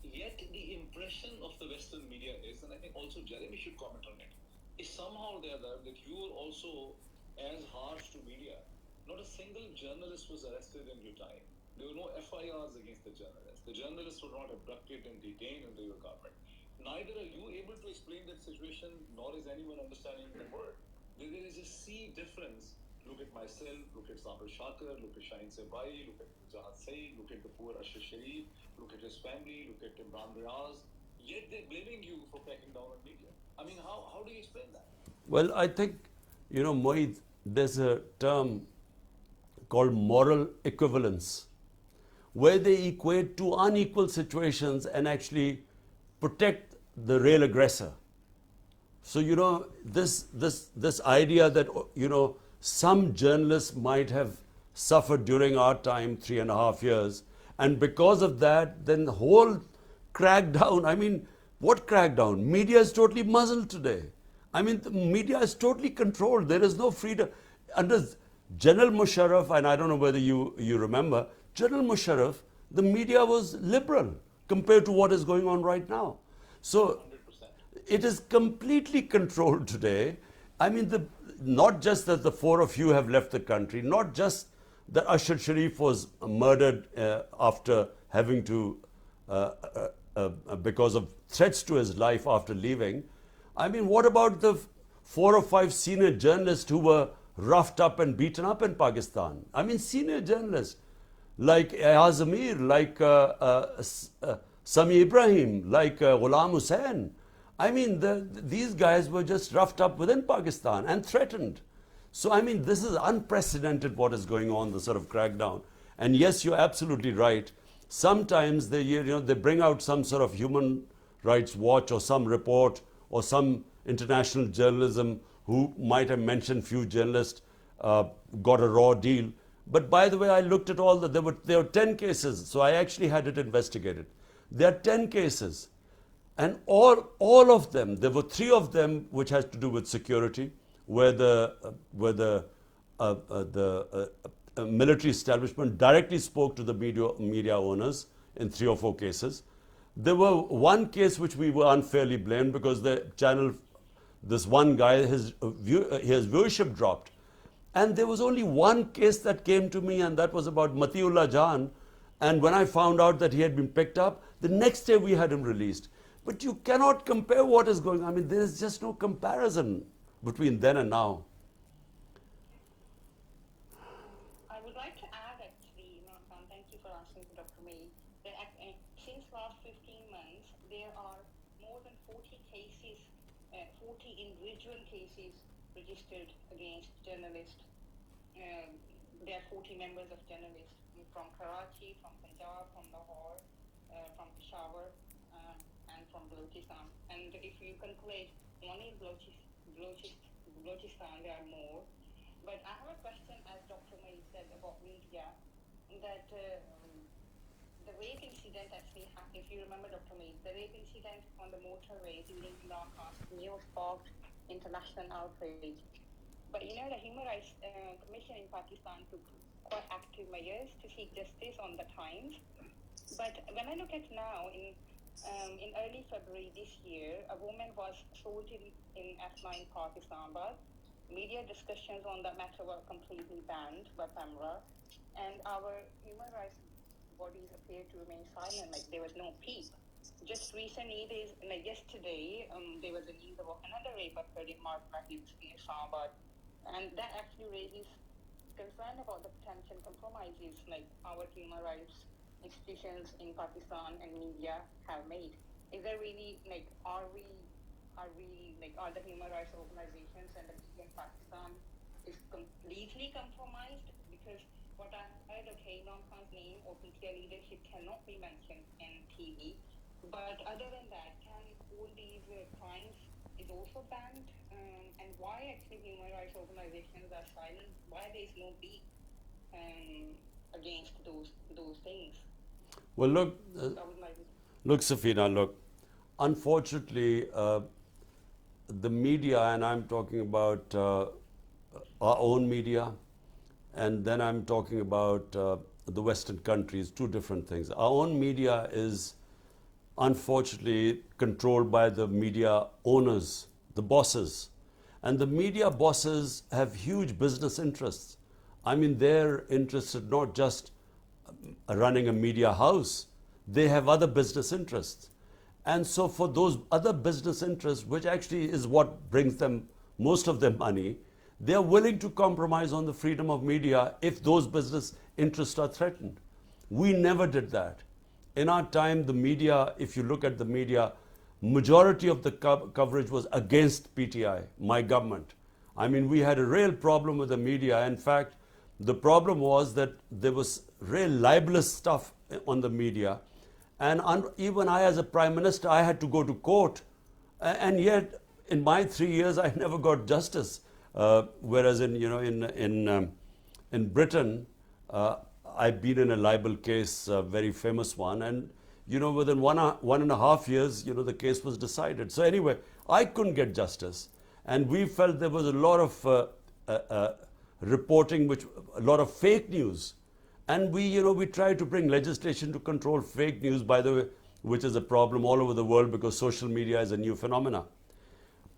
Yet the impression of the Western media is, and I think also Jeremy should comment on it, is somehow or the other that you were also as harsh to media. Not a single journalist was arrested in your time. There were no FIRs against the journalists. The journalists were not abducted and detained under your government. Neither are you able to explain that situation, nor is anyone understanding the word. There is a sea difference. Look at myself, look at Sabir Shakar, look at Shaheen Sabai, look at Wajahat Saeed, look at the poor Arshad Sharif, look at his family, look at Imran Riaz. Yet they're blaming you for cracking down on media. I mean, how do you explain that? Well, I think, Moeed, there's a term called moral equivalence, where they equate two unequal situations and actually protect the real aggressor. So, this idea that, some journalists might have suffered during our time 3.5 years. And because of that, then the whole crackdown, I mean, what crackdown? Media is totally muzzled today. I mean, the media is totally controlled. There is no freedom. Under General Musharraf, and I don't know whether you remember, General Musharraf, the media was liberal compared to what is going on right now. So 100%. it is completely controlled today. I mean, not just that the four of you have left the country, not just that Ashar Sharif was murdered after having to, because of threats to his life after leaving. I mean, what about the 4 or 5 senior journalists who were roughed up and beaten up in Pakistan? I mean, senior journalists like Ayaz Amir, like Sami Ibrahim, like Ghulam Hussain. I mean, these guys were just roughed up within Pakistan and threatened. So, I mean, this is unprecedented what is going on, the sort of crackdown. And yes, you're absolutely right. Sometimes they bring out some sort of human rights watch or some report or some international journalism who might have mentioned few journalists got a raw deal. But by the way, I looked at all there were 10 cases, so I actually had it investigated. There are 10 cases. And all of them, there were 3 of them which has to do with security, where the military establishment directly spoke to the media owners in 3 or 4 cases. There were one case which we were unfairly blamed because the channel, this one guy, his viewership dropped. And there was only one case that came to me, and that was about Matiullah Jan. And when I found out that he had been picked up, the next day we had him released. But you cannot compare what is going on. I mean, there is just no comparison between then and now. I would like to add actually, Imran, thank you for answering to Dr. May, that since last 15 months, there are more than 40 cases, 40 individual cases registered against journalists. There are 40 members of journalists from Karachi, from Punjab, from Lahore, from Peshawar, and from Balochistan. And if you calculate only in Balochistan, there are more. But I have a question, as Dr. May said about media, that the rape incident actually happened. If you remember, Dr. May, the rape incident on the motorway during Imran Khan's news sparked international outrage. But you know, the Human Rights Commission in Pakistan took quite active measures to seek justice on the times. But when I look at now, in early February this year, a woman was assaulted in F9 Pakistan, but media discussions on that matter were completely banned by PAMRA, and our human rights bodies appear to remain silent, like there was no peep. Just recently, yesterday, there was a news about another rape occurred in Martha Hills near Islamabad, and that actually raises concern about the potential compromises like our human rights institutions in Pakistan and media have made. Is there really are the human rights organizations and the media in Pakistan is completely compromised? Because what I heard, okay, Imran Khan's name or PTI leadership cannot be mentioned in TV, but other than that, can all these crimes is also banned? And why actually human rights organizations are silent? Why there is no beat against those things? Well, look, Safina, look. Unfortunately, the media, and I'm talking about our own media, and then I'm talking about the Western countries, 2 different things. Our own media is unfortunately controlled by the media owners, the bosses. And the media bosses have huge business interests. I mean, they're interested not just running a media house, they have other business interests. And so for those other business interests, which actually is what brings them most of their money, they are willing to compromise on the freedom of media if those business interests are threatened. We never did that. In our time, the media, if you look at the media, majority of the coverage was against PTI, my government. I mean, we had a real problem with the media. In fact, the problem was that there was real libelous stuff on the media. And even I, as a Prime Minister, I had to go to court. And yet, in my 3 years, I never got justice. Whereas in Britain, Uh, I've been in a libel case, a very famous one, and within 1.5 years, the case was decided. So anyway, I couldn't get justice, and we felt there was a lot of reporting, a lot of fake news, and we tried to bring legislation to control fake news, by the way, which is a problem all over the world because social media is a new phenomena.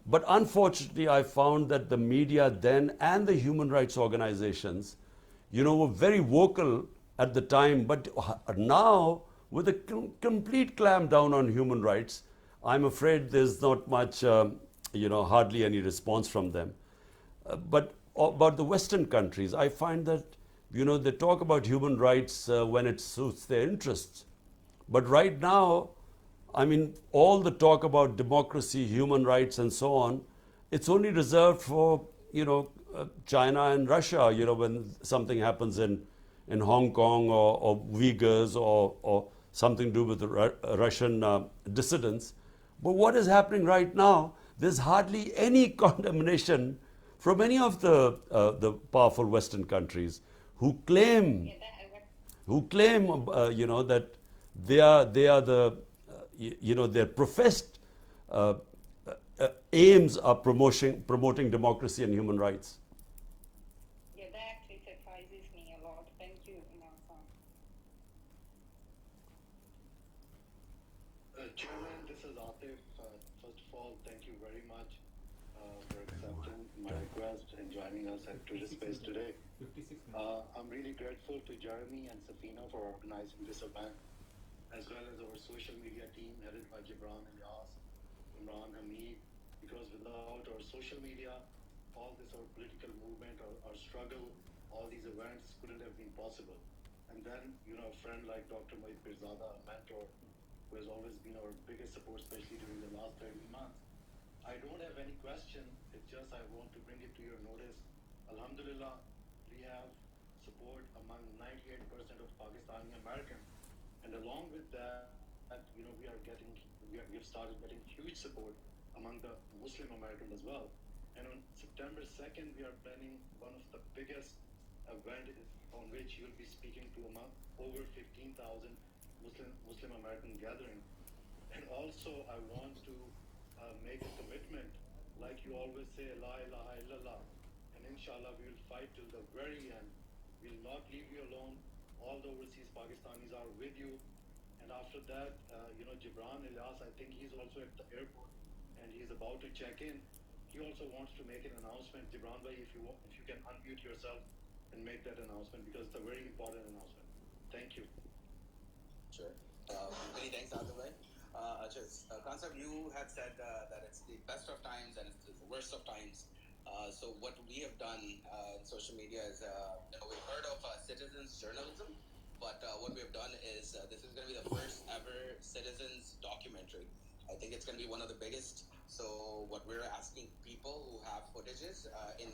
But unfortunately, I found that the media then and the human rights organizations, were very vocal at the time, but now with a complete clampdown on human rights, I'm afraid there's not much, hardly any response from them. But about the Western countries, I find that, they talk about human rights when it suits their interests. But right now, I mean, all the talk about democracy, human rights, and so on, it's only reserved for, China and Russia, when something happens in Hong Kong or Uyghurs or something to do with the Russian dissidents. But what is happening right now, there's hardly any condemnation from any of the powerful Western countries who claim, that they are the, their professed aims are promoting democracy and human rights. Yeah, that actually surprises me a lot. Thank you, Imran Khan. Chairman, this is Atif. First of all, thank you very much for accepting my request and joining us at Twitter Space today. I'm really grateful to Jeremy and Safina for organizing this event, as well as our social media team headed by Gibran Ilyas, Imran Hamid, because without our social media, all this, our political movement, our struggle, all these events couldn't have been possible. And then, a friend like Dr. Mohit Pirzada, a mentor, who has always been our biggest support, especially during the last 30 months. I don't have any question, it's just I want to bring it to your notice. Alhamdulillah, we have support among 98% of Pakistani Americans. And along with that, we've started getting huge support among the Muslim Americans as well. And on September 2nd, we are planning one of the biggest events on which you'll be speaking to among over 15,000 Muslim American gathering. And also, I want to make a commitment, like you always say, La ilaha illallah. And inshallah, we will fight till the very end. We'll not leave you alone. All the overseas Pakistanis are with you. And after that, Gibran Ilyas, I think he's also at the airport and he's about to check in. He also wants to make an announcement. Gibran bhai, if you can unmute yourself and make that announcement, because it's a very important announcement. Thank you. Sure. Many thanks, Adawai. Concept, you had said that it's the best of times and it's the worst of times. So what we have done in social media is, we've heard of citizens journalism, but what we have done is this is going to be the first ever citizens documentary. I think it's going to be one of the biggest. So what we're asking people who have footages in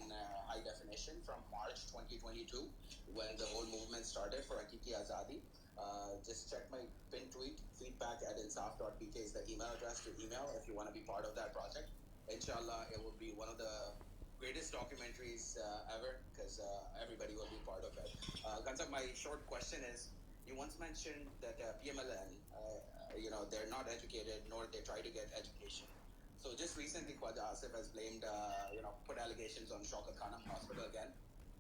high definition from March 2022, when the whole movement started for Hakiki Azadi, just check my pinned tweet. Feedback@insaf.pk is the email address to email if you want to be part of that project. Inshallah, it will be one of the greatest documentaries ever, because everybody will be part of it. Kansab, my short question is, you once mentioned that PMLN, they're not educated, nor they try to get education. So just recently, Khwaja Asif has blamed, put allegations on Shaukat Khanum Hospital again.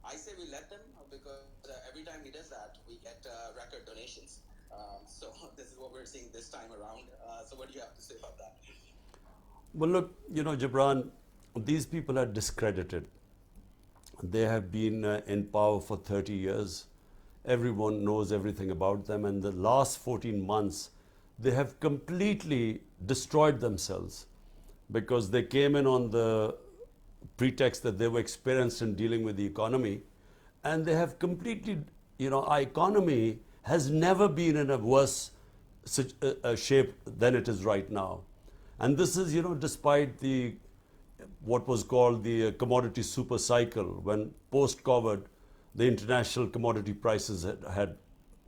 I say we let them, because every time he does that, we get record donations. So this is what we're seeing this time around. So what do you have to say about that? Well, look, Gibran, these people are discredited. They have been in power for 30 years. Everyone knows everything about them. And the last 14 months, they have completely destroyed themselves, because they came in on the pretext that they were experienced in dealing with the economy. And they have completely, our economy has never been in a worse shape than it is right now. And this is, despite what was called the commodity super cycle, when post-COVID, the international commodity prices had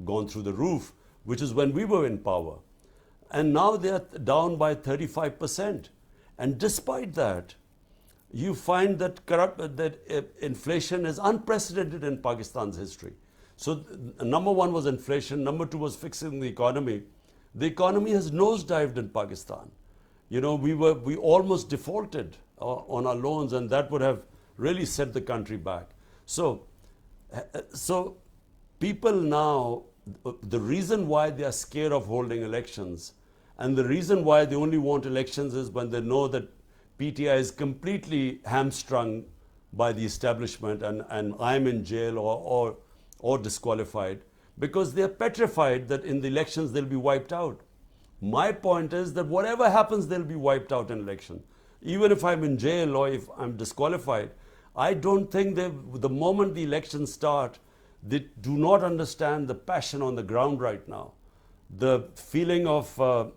gone through the roof, which is when we were in power. And now they are down by 35%. And despite that, you find that inflation is unprecedented in Pakistan's history. So number one was inflation, number two was fixing the economy. The economy has nosedived in Pakistan. You know, we almost defaulted on our loans, and that would have really set the country back. So people now, the reason why they are scared of holding elections, and the reason why they only want elections is when they know that PTI is completely hamstrung by the establishment, and I'm in jail or disqualified, because they're petrified that in the elections they'll be wiped out. My point is that whatever happens, they'll be wiped out in election. Even if I'm in jail or if I'm disqualified, I don't think the moment the elections start, they do not understand the passion on the ground right now. The feeling of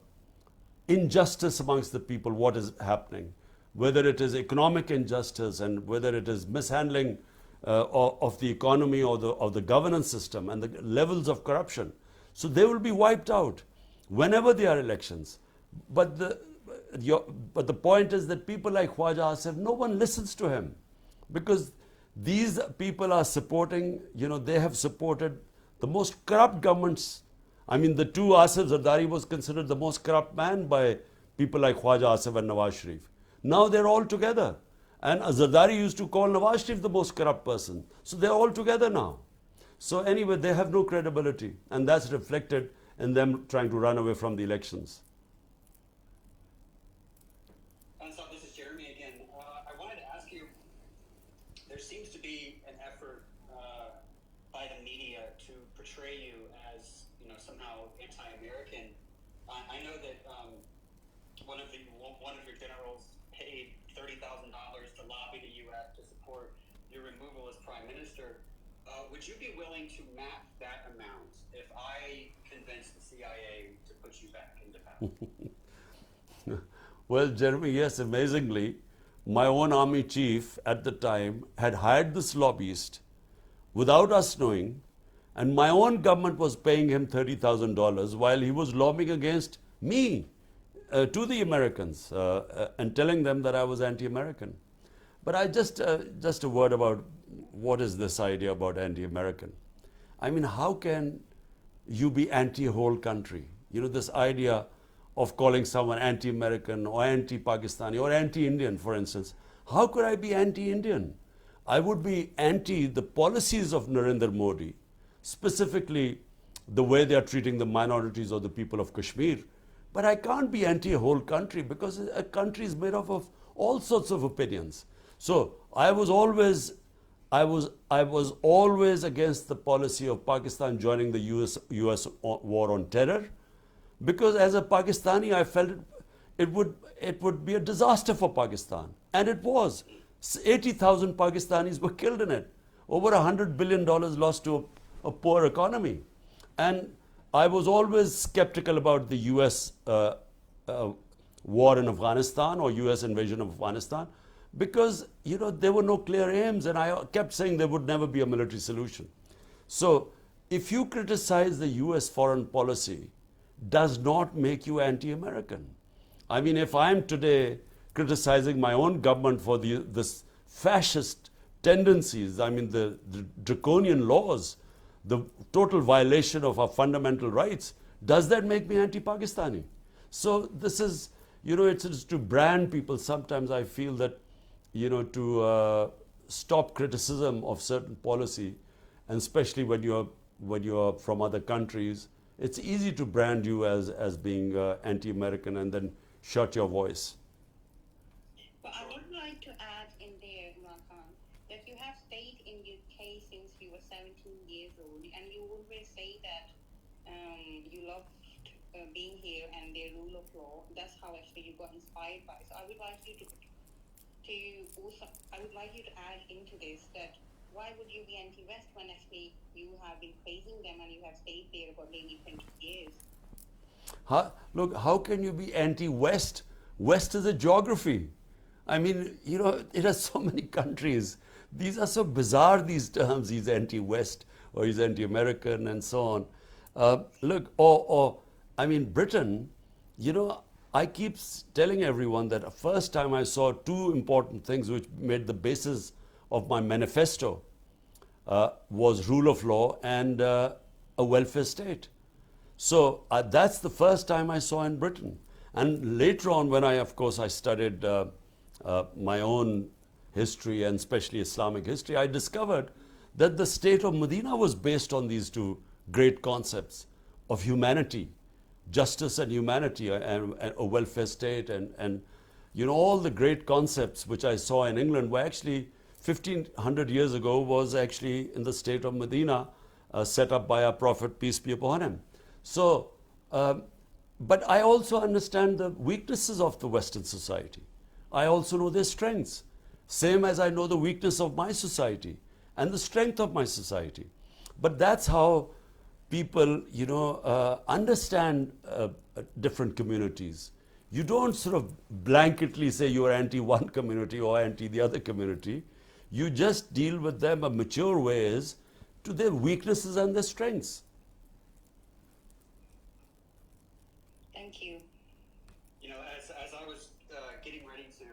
injustice amongst the people, what is happening, whether it is economic injustice and whether it is mishandling of the economy or the governance system and the levels of corruption. So they will be wiped out whenever there are elections. But the point is that people like Khwaja Asif, no one listens to him, because these people are supporting, you know, they have supported the most corrupt governments. I mean, the two, Asif Zardari was considered the most corrupt man by people like Khwaja Asif and Nawaz Sharif. Now they're all together. And Zardari used to call Nawaz Sharif the most corrupt person. So they're all together now. So anyway, they have no credibility. And that's reflected in them trying to run away from the elections. This is Jeremy again. I wanted to ask you, there seems to be an effort by the media to portray you as, you know, somehow anti-American. I know that one of your generals paid $30,000 to lobby the U.S. to support your removal as prime minister. Would you be willing to map that amount if I convince the CIA to put you back into power? Well, Jeremy, yes, amazingly, my own army chief at the time had hired this lobbyist without us knowing, and my own government was paying him $30,000 while he was lobbying against me to the Americans and telling them that I was anti-American. But I just a word about what is this idea about anti-American. I mean, how can you be anti-whole country? You know, this idea of calling someone anti-American or anti-Pakistani or anti-Indian, for instance. How could I be anti-Indian? I would be anti the policies of Narendra Modi, specifically the way they are treating the minorities or the people of Kashmir. But I can't be anti-whole country, because a country is made up of all sorts of opinions. So I was always against the policy of Pakistan joining the US war on terror, because as a Pakistani I felt it would be a disaster for Pakistan, and it was. 80,000 Pakistanis were killed in it. Over $100 billion lost to a poor economy. And I was always skeptical about the US war in Afghanistan or US invasion of Afghanistan, because, you know, there were no clear aims, and I kept saying there would never be a military solution. So if you criticize the US foreign policy, does not make you anti-American. I mean, if I'm today criticizing my own government for this fascist tendencies, I mean the draconian laws, the total violation of our fundamental rights, does that make me anti-Pakistani? So this is, you know, it's to brand people. Sometimes I feel that, you know, to stop criticism of certain policy, and especially when you're from other countries, it's easy to brand you as being anti-American and then shut your voice. But I would like to add in there, Imran Khan, that you have stayed in UK since you were 17 years old, and you always say that you loved being here and the rule of law. That's how actually you got inspired by. So I would like you to add into this that why would you be anti-West when actually you have been praising them and you have stayed there for nearly 20 years? Look, how can you be anti-West? West is a geography. I mean, you know, it has so many countries. These are so bizarre, these terms. He's anti-West or he's anti-American and so on. Look, I mean, Britain, you know, I keep telling everyone that the first time I saw two important things which made the basis of my manifesto. was rule of law and a welfare state. So that's the first time I saw in Britain. And later on, when of course, I studied my own history and especially Islamic history, I discovered that the state of Medina was based on these two great concepts of humanity, justice and humanity, and a welfare state, and all the great concepts which I saw in England were actually 1500 years ago was actually in the state of Medina, set up by our Prophet, peace be upon him. So, but I also understand the weaknesses of the Western society. I also know their strengths, same as I know the weakness of my society and the strength of my society. But that's how people, understand different communities. You don't sort of blanketly say you are anti one community or anti the other community. You just deal with them a mature ways to their weaknesses and their strengths. Thank you. As I was getting ready to,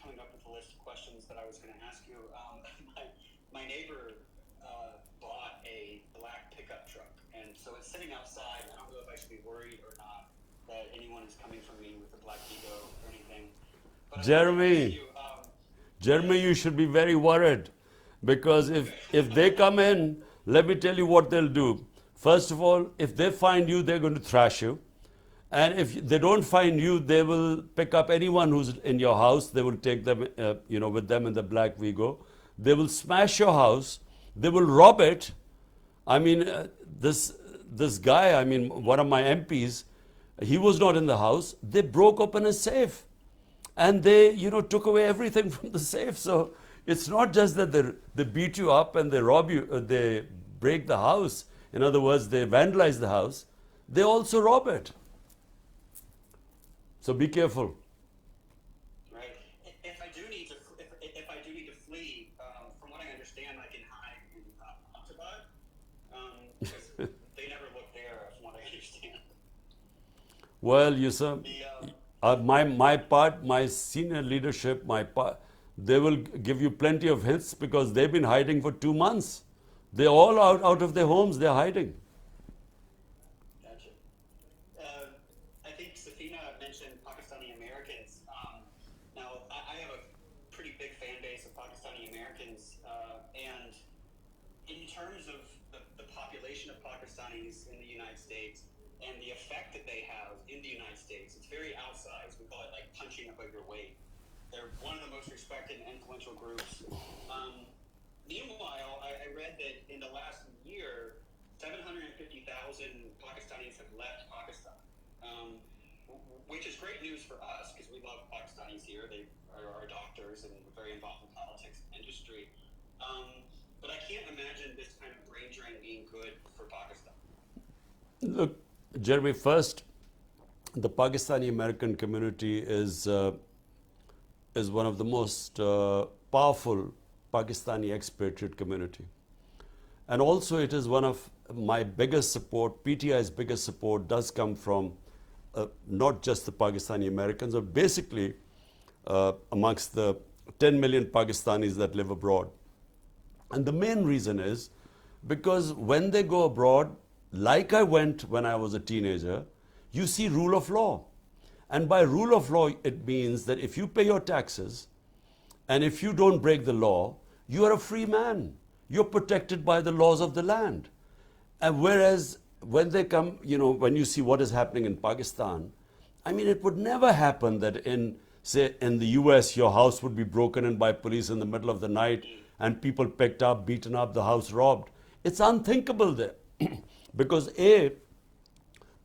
coming up with a list of questions that I was going to ask you, my neighbor bought a black pickup truck, and so it's sitting outside. I don't know if I should be worried or not that anyone is coming for me with a black ego or anything. But Jeremy, you should be very worried, because if they come in, let me tell you what they'll do. First of all, if they find you, they're going to thrash you. And if they don't find you, they will pick up anyone who's in your house. They will take them, with them in the black Vigo. They will smash your house. They will rob it. I mean, this guy, one of my MPs, he was not in the house. They broke open a safe, and they, took away everything from the safe. So it's not just that they beat you up and they rob you, they break the house. In other words, they vandalize the house. They also rob it. So be careful. Right. If I do need to flee, from what I understand, I can hide in Atabad, because they never look there, from what I understand. Well, my senior leadership, they will give you plenty of hints, because they've been hiding for 2 months. They're all out of their homes. They're hiding. Gotcha. I think Safina mentioned Pakistani Americans. Now, I have a pretty big fan base of Pakistani Americans, and in terms of the population of Pakistanis in the United States and the effect that they have in the United States, it's very outsized. We call it like punching above your weight. They're one of the most respected and influential groups. Meanwhile, I read that in the last year, 750,000 Pakistanis have left Pakistan, which is great news for us because we love Pakistanis here. They are our doctors and we're very involved in politics and industry. But I can't imagine this kind of brain drain being good for Pakistan. Look, Jeremy, first, the Pakistani American community is one of the most powerful Pakistani expatriate community. And also it is one of my biggest support, PTI's biggest support does come from not just the Pakistani Americans, but basically amongst the 10 million Pakistanis that live abroad. And the main reason is because when they go abroad, like I went when I was a teenager, you see rule of law. And by rule of law, it means that if you pay your taxes and if you don't break the law, you are a free man. You're protected by the laws of the land. And whereas when they come, when you see what is happening in Pakistan, it would never happen that say, in the US, your house would be broken in by police in the middle of the night and people picked up, beaten up, the house robbed. It's unthinkable there. Because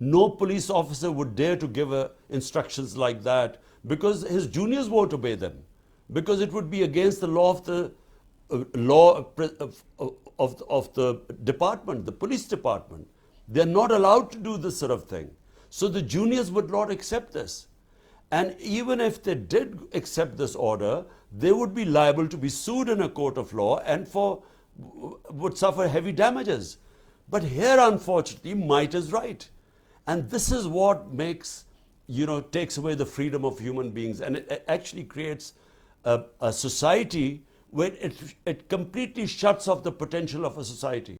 no police officer would dare to give instructions like that because his juniors won't obey them. Because it would be against the law of the department, the police department. They're not allowed to do this sort of thing. So the juniors would not accept this. And even if they did accept this order, they would be liable to be sued in a court of law and would suffer heavy damages. But here, unfortunately, might is right. And this is what takes away the freedom of human beings. And it actually creates a society where it completely shuts off the potential of a society.